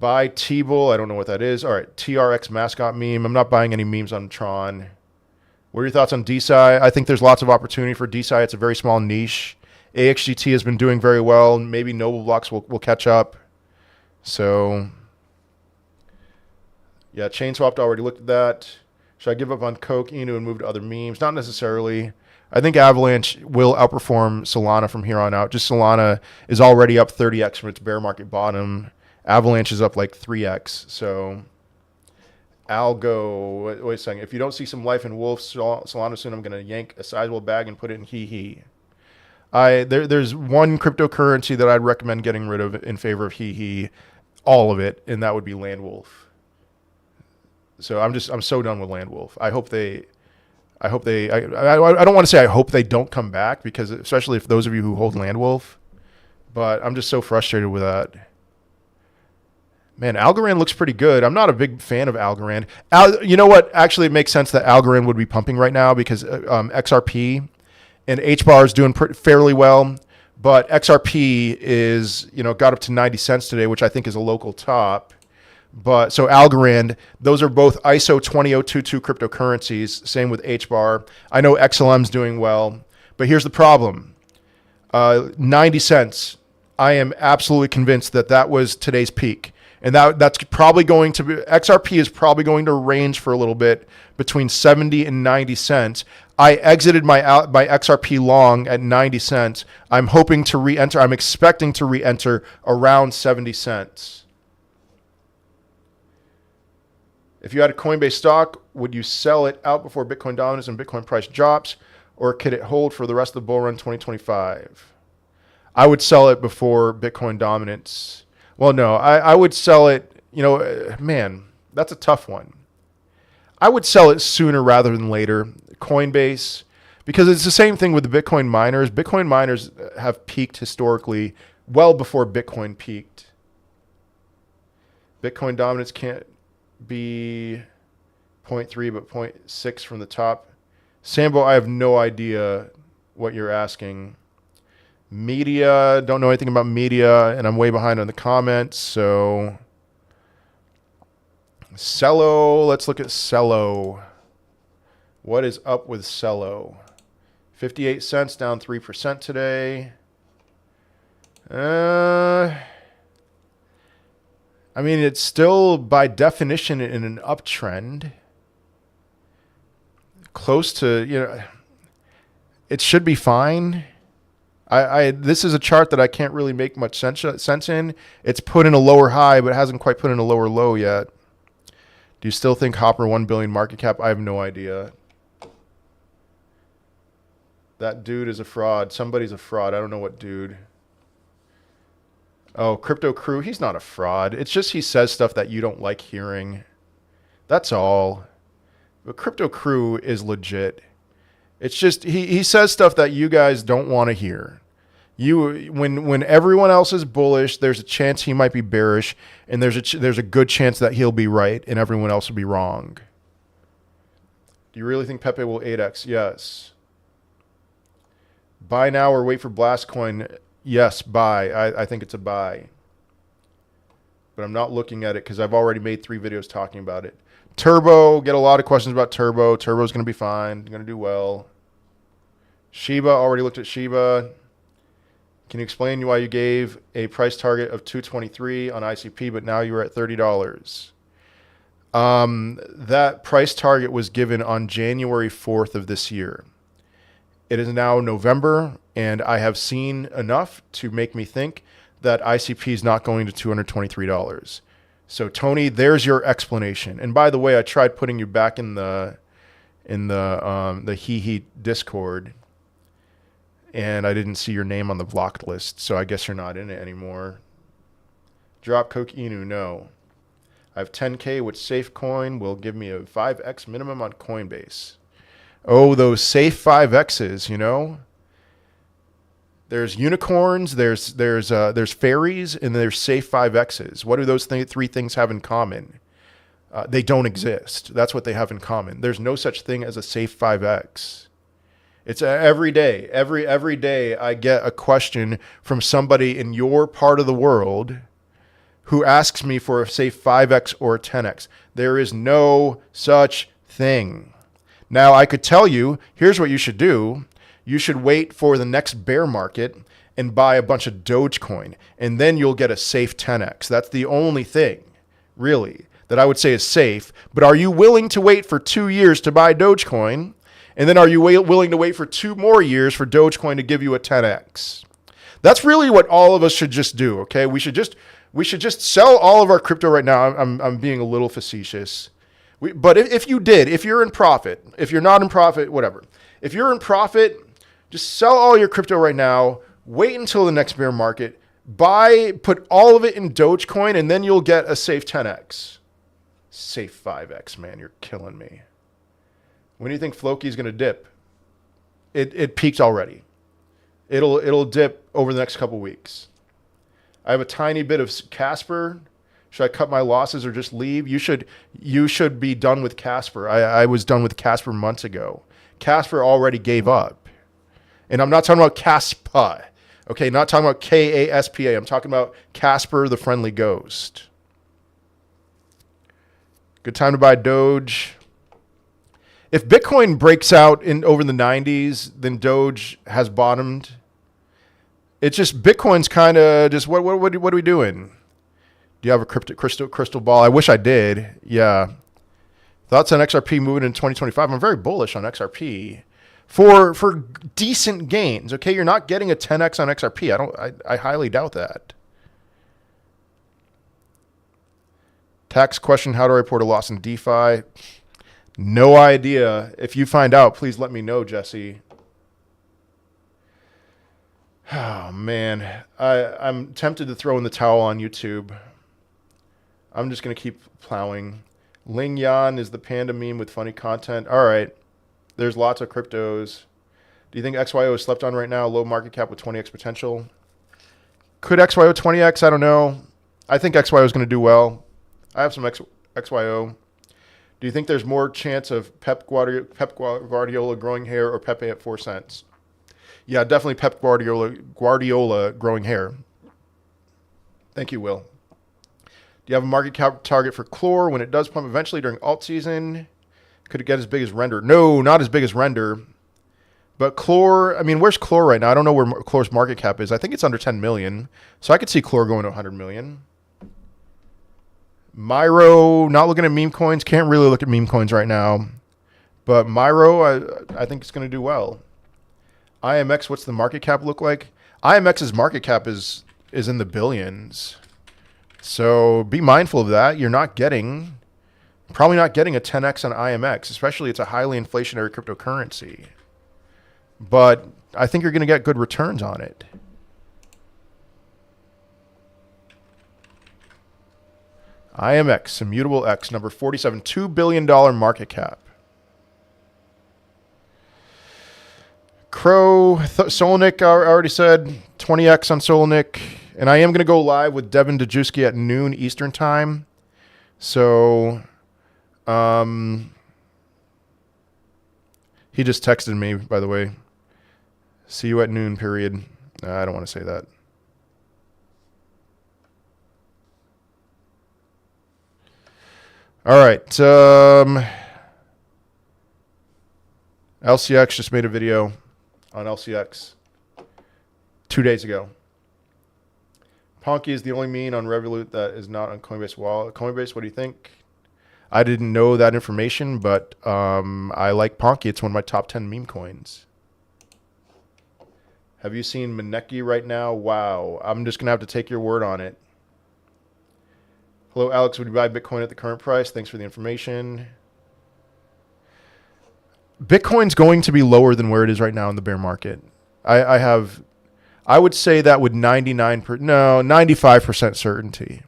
Buy T-Bull. I don't know what that is. All right, TRX mascot meme. I'm not buying any memes on Tron. What are your thoughts on DeSci? I think there's lots of opportunity for DeSci. It's a very small niche. AXGT has been doing very well. Maybe Noble Blocks will catch up. So... yeah, ChainSwap already looked at that. Should I give up on Coke, Inu, and move to other memes? Not necessarily. I think Avalanche will outperform Solana from here on out. Just Solana is already up 30x from its bear market bottom. Avalanche is up like 3x. So Algo, wait a second. If you don't see some life in Wolf Solana soon, I'm going to yank a sizable bag and put it in HEEHEE. There's one cryptocurrency that I'd recommend getting rid of in favor of HEEHEE, all of it, and that would be Landwolf. So I'm so done with Landwolf. I don't want to say I hope they don't come back, because especially if those of you who hold Landwolf, but I'm just so frustrated with that. Man, Algorand looks pretty good. I'm not a big fan of Algorand. You know what? Actually, it makes sense that Algorand would be pumping right now, because XRP and HBAR is doing fairly well. But XRP is, got up to 90 cents today, which I think is a local top. But so Algorand, those are both ISO 20022 cryptocurrencies. Same with HBAR. I know XLM's doing well, but here's the problem. 90 cents. I am absolutely convinced that was today's peak. And that's probably going to be, XRP is probably going to range for a little bit between 70 and 90 cents. I exited my XRP long at 90 cents. I'm hoping to re-enter. I'm expecting to re-enter around 70 cents. If you had a Coinbase stock, would you sell it out before Bitcoin dominance and Bitcoin price drops, or could it hold for the rest of the bull run 2025? I would sell it before Bitcoin dominance. Well, no, I would sell it, man, that's a tough one. I would sell it sooner rather than later. Coinbase, because it's the same thing with the Bitcoin miners. Bitcoin miners have peaked historically well before Bitcoin peaked. Bitcoin dominance can't be 0.3 but 0.6 from the top. Sambo, I have no idea what you're asking. Media, don't know anything about media, and I'm way behind on the comments. So Cello, let's look at Cello. What is up with Cello? 58 cents, down 3% today. I mean, it's still by definition in an uptrend. Close to, it should be fine. This is a chart that I can't really make much sense in. It's put in a lower high, but it hasn't quite put in a lower low yet. Do you still think Hopper 1 billion market cap? I have no idea. That dude is a fraud. Somebody's a fraud. I don't know what dude. Oh, Crypto Crew. He's not a fraud. It's just he says stuff that you don't like hearing. That's all. But Crypto Crew is legit. It's just he says stuff that you guys don't want to hear. When everyone else is bullish, there's a chance he might be bearish, and there's a good chance that he'll be right and everyone else will be wrong. Do you really think Pepe will 8x? Yes. Buy now or wait for Blastcoin? Yes, buy. I think it's a buy. But I'm not looking at it because I've already made 3 videos talking about it. Turbo, get a lot of questions about Turbo. Turbo's going to be fine. Going to do well. Shiba, already looked at Shiba. Can you explain why you gave a price target of 223 on ICP, but now you're at $30? That price target was given on January 4th of this year. It is now November, and I have seen enough to make me think that ICP is not going to $223. So Tony, there's your explanation. And by the way, I tried putting you back in the HEEHEE Discord, and I didn't see your name on the blocked list, so I guess you're not in it anymore. Drop Coke Inu, no. I have 10K, which SafeCoin will give me a 5x minimum on Coinbase. Oh, those safe 5x's, There's unicorns, there's fairies, and there's safe 5x's. What do those 3 things have in common? They don't exist. That's what they have in common. There's no such thing as a safe 5x. It's every day. Every day I get a question from somebody in your part of the world who asks me for a safe 5x or a 10x. There is no such thing. Now, I could tell you, here's what you should do. You should wait for the next bear market and buy a bunch of Dogecoin, and then you'll get a safe 10x. That's the only thing, really, that I would say is safe. But are you willing to wait for 2 years to buy Dogecoin? And then are you willing to wait for 2 more years for Dogecoin to give you a 10x? That's really what all of us should just do, okay? We should just sell all of our crypto right now. I'm being a little facetious. But if you're in profit, if you're not in profit, whatever. If you're in profit, just sell all your crypto right now, wait until the next bear market, put all of it in Dogecoin, and then you'll get a safe 10x. Safe 5x, man. You're killing me. When do you think Floki's going to dip? It peaked already. It'll dip over the next couple weeks. I have a tiny bit of Casper. Should I cut my losses or just leave? You should be done with Casper. I was done with Casper months ago. Casper already gave up. And I'm not talking about Caspa. Okay, not talking about Kaspa. I'm talking about Casper the Friendly Ghost. Good time to buy Doge. If Bitcoin breaks out in over the 90s, then Doge has bottomed. It's just Bitcoin's kind of just what are we doing? Do you have a crystal ball? I wish I did. Yeah. Thoughts on XRP moving in 2025? I'm very bullish on XRP for decent gains. Okay, you're not getting a 10x on XRP. I highly doubt that. Tax question: how to report a loss in DeFi? No idea. If you find out, please let me know, Jesse. Oh, man. I'm tempted to throw in the towel on YouTube. I'm just going to keep plowing. Ling Yan is the panda meme with funny content. All right. There's lots of cryptos. Do you think XYO is slept on right now? Low market cap with 20x potential. Could XYO 20x? I don't know. I think XYO is going to do well. I have some XYO. Do you think there's more chance of Pep Guardiola growing hair or Pepe at 4 cents? Yeah, definitely Pep Guardiola growing hair. Thank you, Will. Do you have a market cap target for Chlor when it does pump eventually during alt season? Could it get as big as Render? No, not as big as Render. But Chlor, I mean, where's Chlor right now? I don't know where Chlor's market cap is. I think it's under 10 million. So I could see Chlor going to 100 million. Myro, not looking at meme coins. Can't really look at meme coins right now. But Myro, I think it's going to do well. IMX, what's the market cap look like? IMX's market cap is in the billions. So be mindful of that. You're probably not getting a 10x on IMX, especially it's a highly inflationary cryptocurrency. But I think you're going to get good returns on it. IMX, Immutable X, number 47, $2 billion market cap. Crow, Solnick, I already said, 20x on Solnick. And I am going to go live with Devin Dejewski at noon Eastern time. So, he just texted me, by the way. See you at noon, period. I don't want to say that. All right. LCX just made a video on LCX 2 days ago. Ponky is the only meme on Revolut that is not on Coinbase wallet. Coinbase, what do you think? I didn't know that information, but I like Ponky. It's one of my top 10 meme coins. Have you seen Maneki right now? Wow. I'm just going to have to take your word on it. Hello, Alex. Would you buy Bitcoin at the current price? Thanks for the information. Bitcoin's going to be lower than where it is right now in the bear market. I would say that with 95% certainty.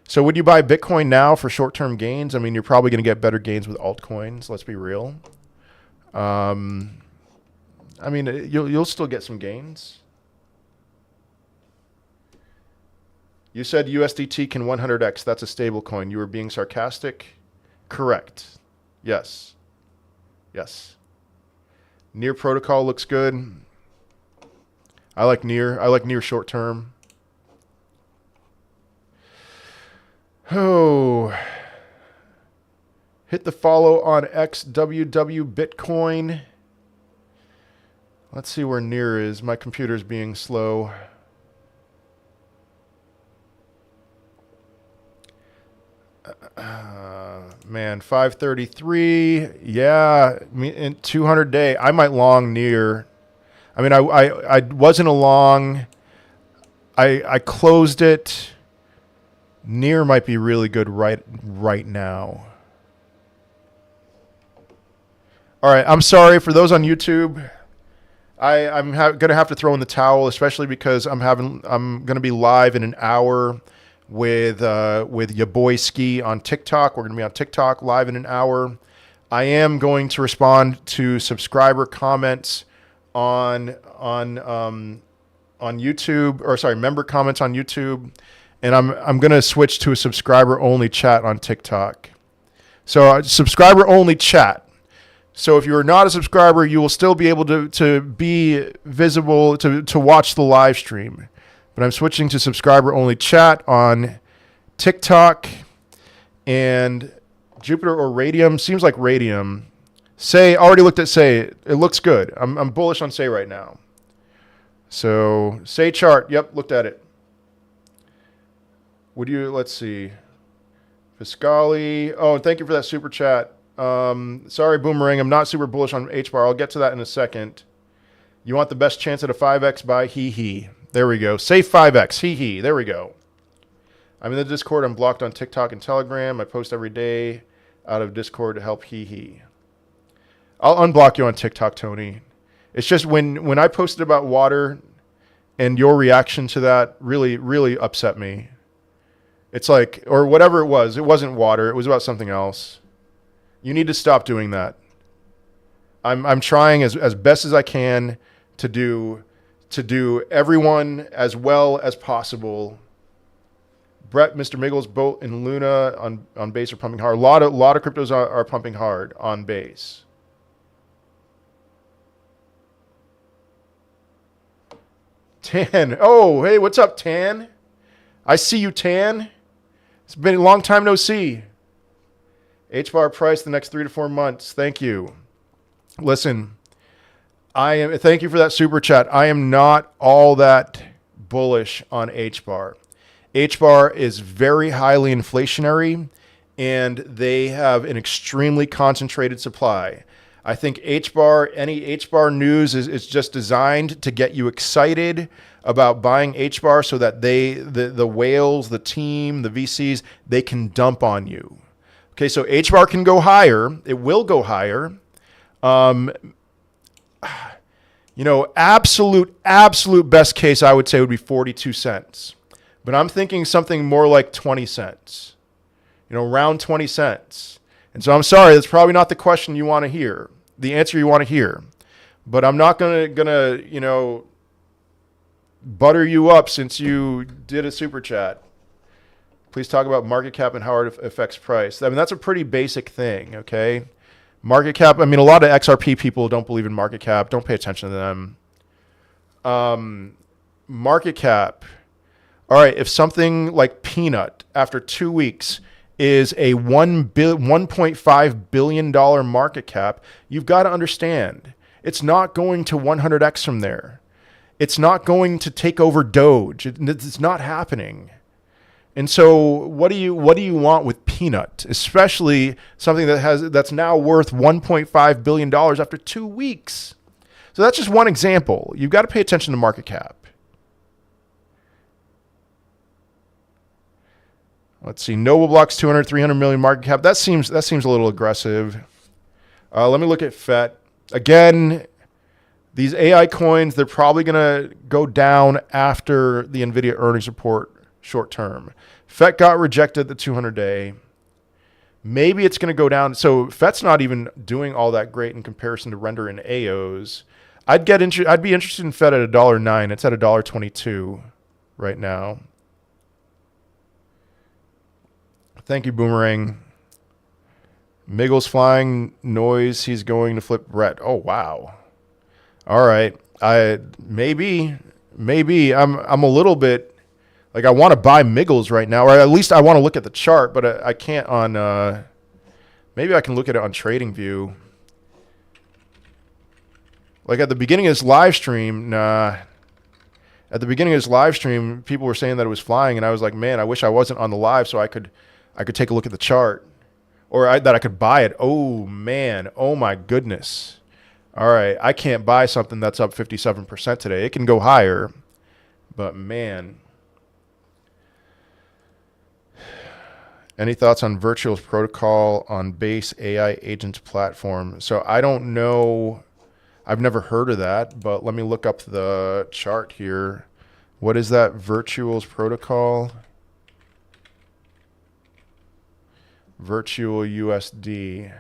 So would you buy Bitcoin now for short-term gains? I mean, you're probably going to get better gains with altcoins. Let's be real. I mean, you'll still get some gains. You said USDT can 100x. That's a stable coin. You were being sarcastic? Correct. Yes. Yes. Near protocol looks good. I like Near. I like Near short term. Oh. Hit the follow on XWW Bitcoin. Let's see where Near is. My computer's being slow. Man, 533. Yeah, in 200 day. I might long Near. I mean, I wasn't a long. I closed it. Near might be really good right now. All right, I'm sorry for those on YouTube. I'm gonna have to throw in the towel, especially because I'm gonna be live in an hour with your boy Ski on TikTok. We're going to be on TikTok live in an hour. I am going to respond to subscriber comments on YouTube, or sorry, member comments on YouTube, and I'm going to switch to a subscriber only chat on TikTok. So subscriber only chat. So if you're not a subscriber, you will still be able to be visible, to watch the live stream. But I'm switching to subscriber only chat on TikTok, and Jupiter or Radium. Seems like Radium. Say, already looked at Say. It looks good. I'm bullish on Say right now. So Say chart. Yep, looked at it. Let's see. Fiscali. Oh, thank you for that super chat. Sorry, Boomerang. I'm not super bullish on HBAR. I'll get to that in a second. You want the best chance at a 5x buy? HEEHEE. There we go. Say 5x. HEEHEE. There we go. I'm in the Discord. I'm blocked on TikTok and Telegram. I post every day out of Discord to help HEEHEE. I'll unblock you on TikTok, Tony. It's just when I posted about water and your reaction to that really, really upset me. It's like, or whatever it was. It wasn't water. It was about something else. You need to stop doing that. I'm trying as best as I can to do everyone as well as possible. Brett, Mr. Miggles, Bolt, and Luna on base are pumping hard. A lot of cryptos are pumping hard on base. Tan. Oh, hey, what's up, Tan? I see you, Tan. It's been a long time no see. HBAR price the next 3 to 4 months. Thank you. Listen, thank you for that super chat. I am not all that bullish on HBAR. HBAR is very highly inflationary, and they have an extremely concentrated supply. I think any HBAR news is just designed to get you excited about buying HBAR so that the whales, the team, the VCs, they can dump on you. Okay, so HBAR can go higher. It will go higher. Absolute best case, I would say, would be 42 cents. But I'm thinking something more like 20 cents. Around 20 cents. And so I'm sorry, that's probably not the question you want to hear, the answer you want to hear. But I'm not gonna butter you up since you did a super chat. Please talk about market cap and how it affects price. I mean, that's a pretty basic thing, okay? Market cap, a lot of XRP people don't believe in market cap. Don't pay attention to them. Market cap. All right, if something like Peanut, after 2 weeks, is a $1.5 billion market cap, you've got to understand, it's not going to 100x from there. It's not going to take over Doge. It's not happening. And so what do you want with Peanut, especially something that's now worth $1.5 billion after 2 weeks? So that's just one example. You've got to pay attention to market cap. Let's see, Noble Block's 200, 300 million market cap. That seems a little aggressive. Let me look at FET. Again, these AI coins, they're probably going to go down after the NVIDIA earnings report short term. FET got rejected the 200-day. Maybe it's going to go down. So FET's not even doing all that great in comparison to Render and AOs. I'd be interested in FET at $1.09. It's at $1.22 right now. Thank you, Boomerang. Miggles flying noise. He's going to flip Brett. Oh, wow. All right. Maybe I'm a little bit like I want to buy Miggles right now, or at least I want to look at the chart, but I can't on. Maybe I can look at it on TradingView. Like at the beginning of this live stream, At the beginning of this live stream, people were saying that it was flying, and I was like, man, I wish I wasn't on the live so I could take a look at the chart, or that I could buy it. Oh man, oh my goodness. All right, I can't buy something that's up 57% today. It can go higher, but man. Any thoughts on Virtual's protocol on base AI agent platform? So I don't know. I've never heard of that, but let me look up the chart here. What is that Virtual's protocol? Virtual USDT.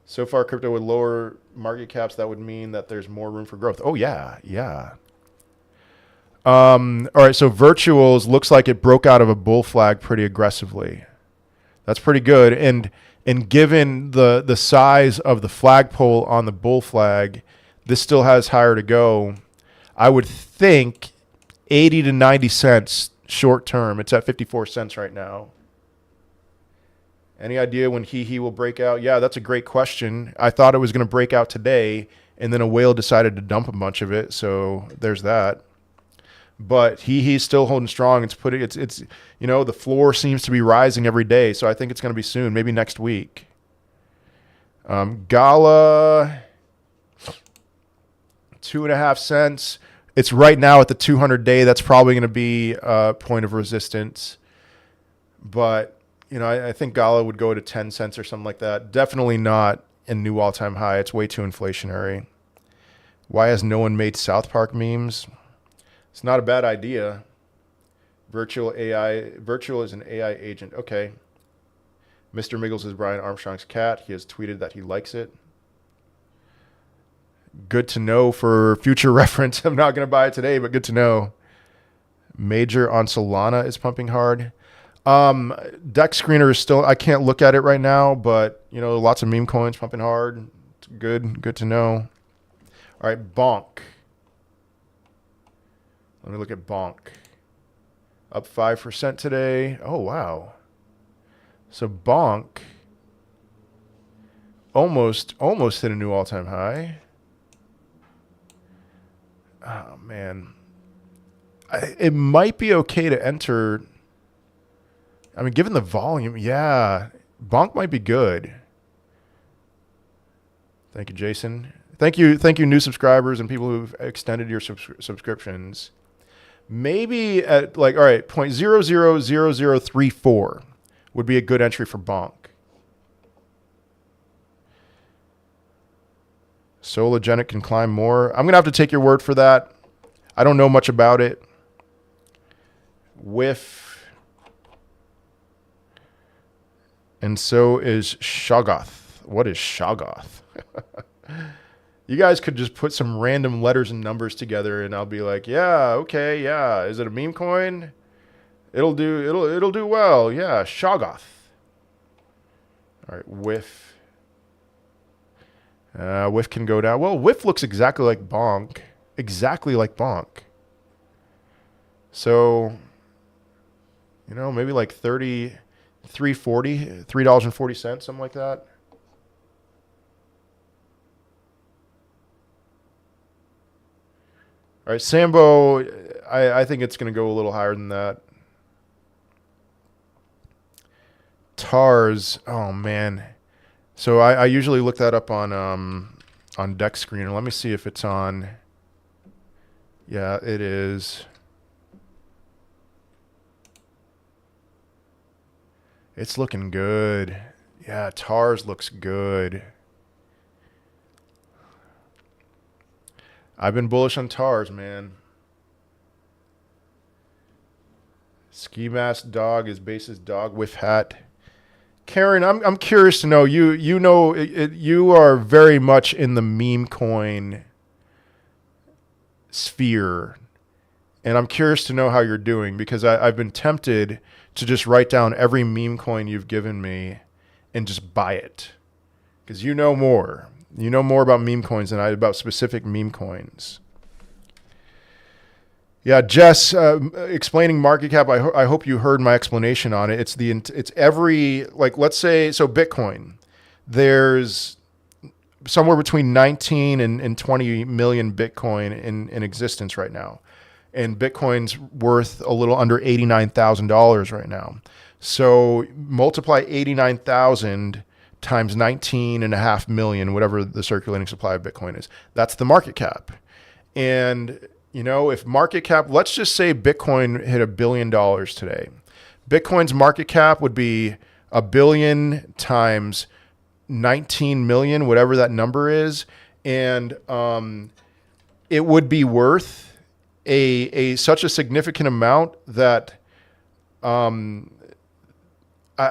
So far, crypto with lower market caps, that would mean that there's more room for growth. Oh, yeah, yeah. All right, so virtuals looks like it broke out of a bull flag pretty aggressively. That's pretty good. And given the size of the flagpole on the bull flag, this still has higher to go. I would think 80 to 90 cents short term. It's at 54 cents right now. Any idea when HEEHEE will break out? Yeah, that's a great question. I thought it was going to break out today, and then a whale decided to dump a bunch of it. So there's that. But HEEHEE's still holding strong. It's the floor seems to be rising every day. So I think it's going to be soon, maybe next week. Gala, 2.5 cents. It's right now at the 200-day. That's probably going to be a point of resistance. But I think Gala would go to 10 cents or something like that. Definitely not a new all-time high. It's way too inflationary. Why has no one made South Park memes? It's not a bad idea. Virtual is an AI agent. Okay. Mr. Miggles is Brian Armstrong's cat. He has tweeted that he likes it. Good to know for future reference. I'm not going to buy it today, but good to know. Major on Solana is pumping hard. Dex Screener is still, I can't look at it right now, but lots of meme coins pumping hard. It's good to know. All right, Bonk. Let me look at Bonk. Up 5% today. Oh, wow. So Bonk almost hit a new all-time high. Oh, man. It might be okay to enter. I mean, given the volume, yeah. Bonk might be good. Thank you, Jason. Thank you, new subscribers and people who've extended your subscriptions. Maybe at all right, 0.000034 would be a good entry for Bonk. Sologenic can climb more. I'm going to have to take your word for that. I don't know much about it. Whiff. And so is Shoggoth. What is Shoggoth? You guys could just put some random letters and numbers together and I'll be like, yeah, okay, yeah. Is it a meme coin? It'll do well. Yeah, Shoggoth. All right, Whiff. Whiff can go down. Well, Whiff looks exactly like Bonk. Exactly like Bonk. So, maybe like $3.40, something like that. All right, Sambo, I think it's going to go a little higher than that. TARS, oh man. So I usually look that up on Dex Screener. Let me see if it's on. Yeah, it is. It's looking good. Yeah, TARS looks good. I've been bullish on TARS, man. Ski mask dog is basis dog with hat. Karen, I'm curious to know. You are very much in the meme coin sphere, and I'm curious to know how you're doing because I've been tempted to just write down every meme coin you've given me and just buy it because you know more. You know more about meme coins than I about specific meme coins. Yeah, Jess, explaining market cap. I hope you heard my explanation on it. It's every, let's say, so Bitcoin. There's somewhere between 19 and 20 million Bitcoin in existence right now. And Bitcoin's worth a little under $89,000 right now. So multiply 89,000 times 19.5 million, whatever the circulating supply of Bitcoin is. That's the market cap. And, if market cap, let's just say Bitcoin hit $1 billion today. Bitcoin's market cap would be 1 billion times 19 million, whatever that number is. And it would be worth such a significant amount that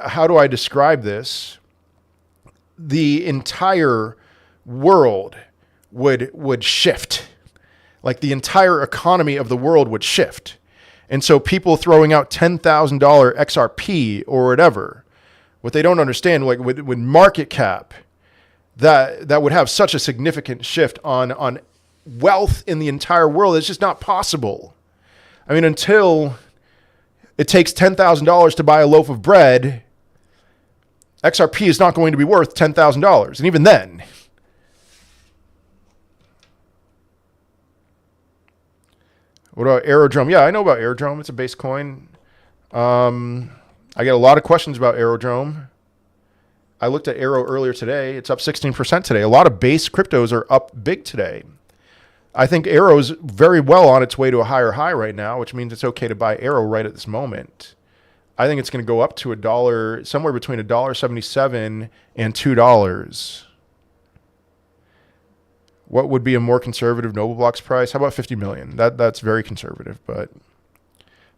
how do I describe this? The entire world would shift. Like the entire economy of the world would shift. And so people throwing out $10,000 XRP or whatever, what they don't understand, like with market cap, that would have such a significant shift on wealth in the entire world. It's just not possible. I mean, until it takes $10,000 to buy a loaf of bread, XRP is not going to be worth $10,000. And even then, what about Aerodrome? Yeah, I know about Aerodrome. It's a base coin. I get a lot of questions about Aerodrome. I looked at Aero earlier today. It's up 16% today. A lot of base cryptos are up big today. I think Aero's very well on its way to a higher high right now, which means it's okay to buy Aero right at this moment. I think it's going to go up to $1, somewhere between $1.77 and $2. What would be a more conservative Noble Blocks price? How about 50 million? That's very conservative, but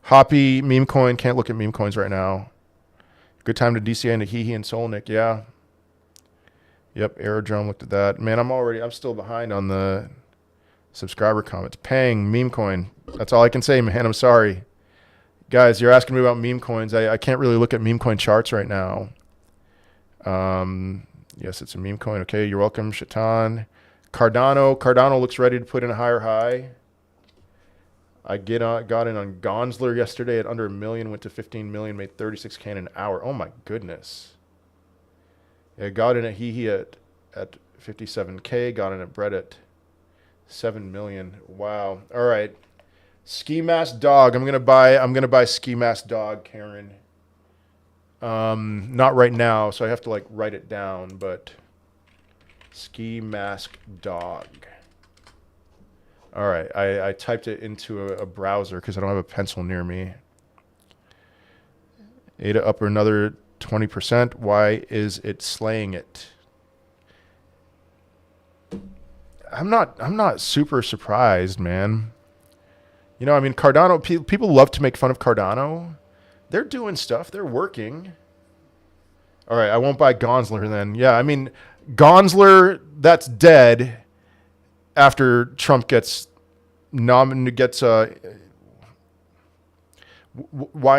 Hoppy, meme coin, can't look at meme coins right now. Good time to DCA into HEEHEE and Solnick, yeah. Yep, Aerodrome, looked at that. Man, I'm still behind on the subscriber comments. Pang, meme coin. That's all I can say, man. I'm sorry. Guys, you're asking me about meme coins. I can't really look at meme coin charts right now. Yes, it's a meme coin. Okay, you're welcome, Shaitan. Cardano looks ready to put in a higher high. I got in on Gonsler yesterday at under $1 million, went to 15 million, made 36K in an hour. Oh my goodness. Yeah, got in at HEEHEE at 57K, got in at Bread at 7 million. Wow. All right. Ski Mask Dog. I'm gonna buy Ski Mask Dog, Karen. Not right now, so I have to like write it down, but Ski Mask Dog. All right, I typed it into a browser because I don't have a pencil near me. ADA up another 20%. Why is it slaying it? I'm not super surprised, man. You know, I mean, Cardano, people love to make fun of Cardano. They're doing stuff. They're working. All right, I won't buy Gonsler then. Yeah, I mean, Gonsler, that's dead after Trump gets why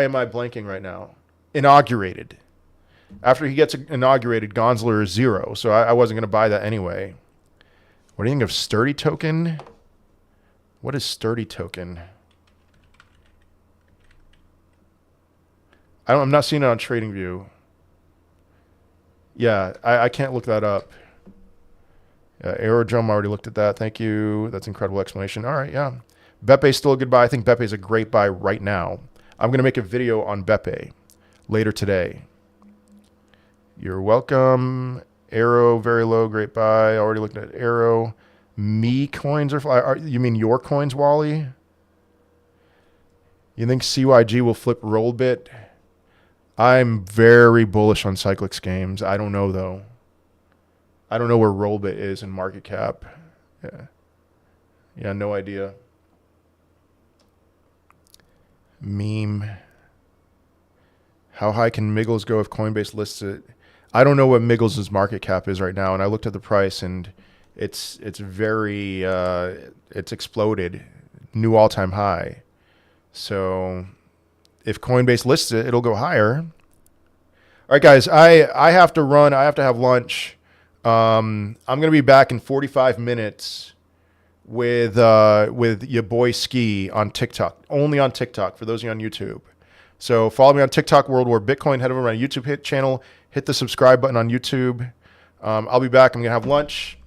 am I blanking right now? Inaugurated. After he gets inaugurated, Gonsler is 0, so I wasn't going to buy that anyway. What do you think of Sturdy Token? What is Sturdy Token? I'm not seeing it on TradingView. Yeah, I can't look that up. Aerodrome, I already looked at that. Thank you. That's an incredible explanation. All right, yeah. Bepe's still a good buy. I think Bepe's a great buy right now. I'm going to make a video on Bepe later today. You're welcome. Aero, very low, great buy. I already looked at Aero. Me coins are you mean your coins, Wally? You think CYG will flip Rollbit? I'm very bullish on Cyclics games. I don't know, though. I don't know where Rollbit is in market cap. Yeah, no idea. Meme. How high can Miggles go if Coinbase lists it? I don't know what Miggles' market cap is right now, and I looked at the price, and it's very it's exploded, new all-time high. So if Coinbase lists it, it'll go higher. All right, guys, I have to run. I have to have lunch. I'm going to be back in 45 minutes with your boy Ski on TikTok, only on TikTok for those of you on YouTube. So follow me on TikTok, World War Bitcoin. Head over to my YouTube channel. Hit the subscribe button on YouTube. I'll be back. I'm going to have lunch.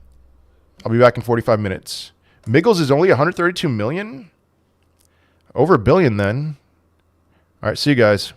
I'll be back in 45 minutes. Miggles is only 132 million? Over $1 billion then. All right, see you guys.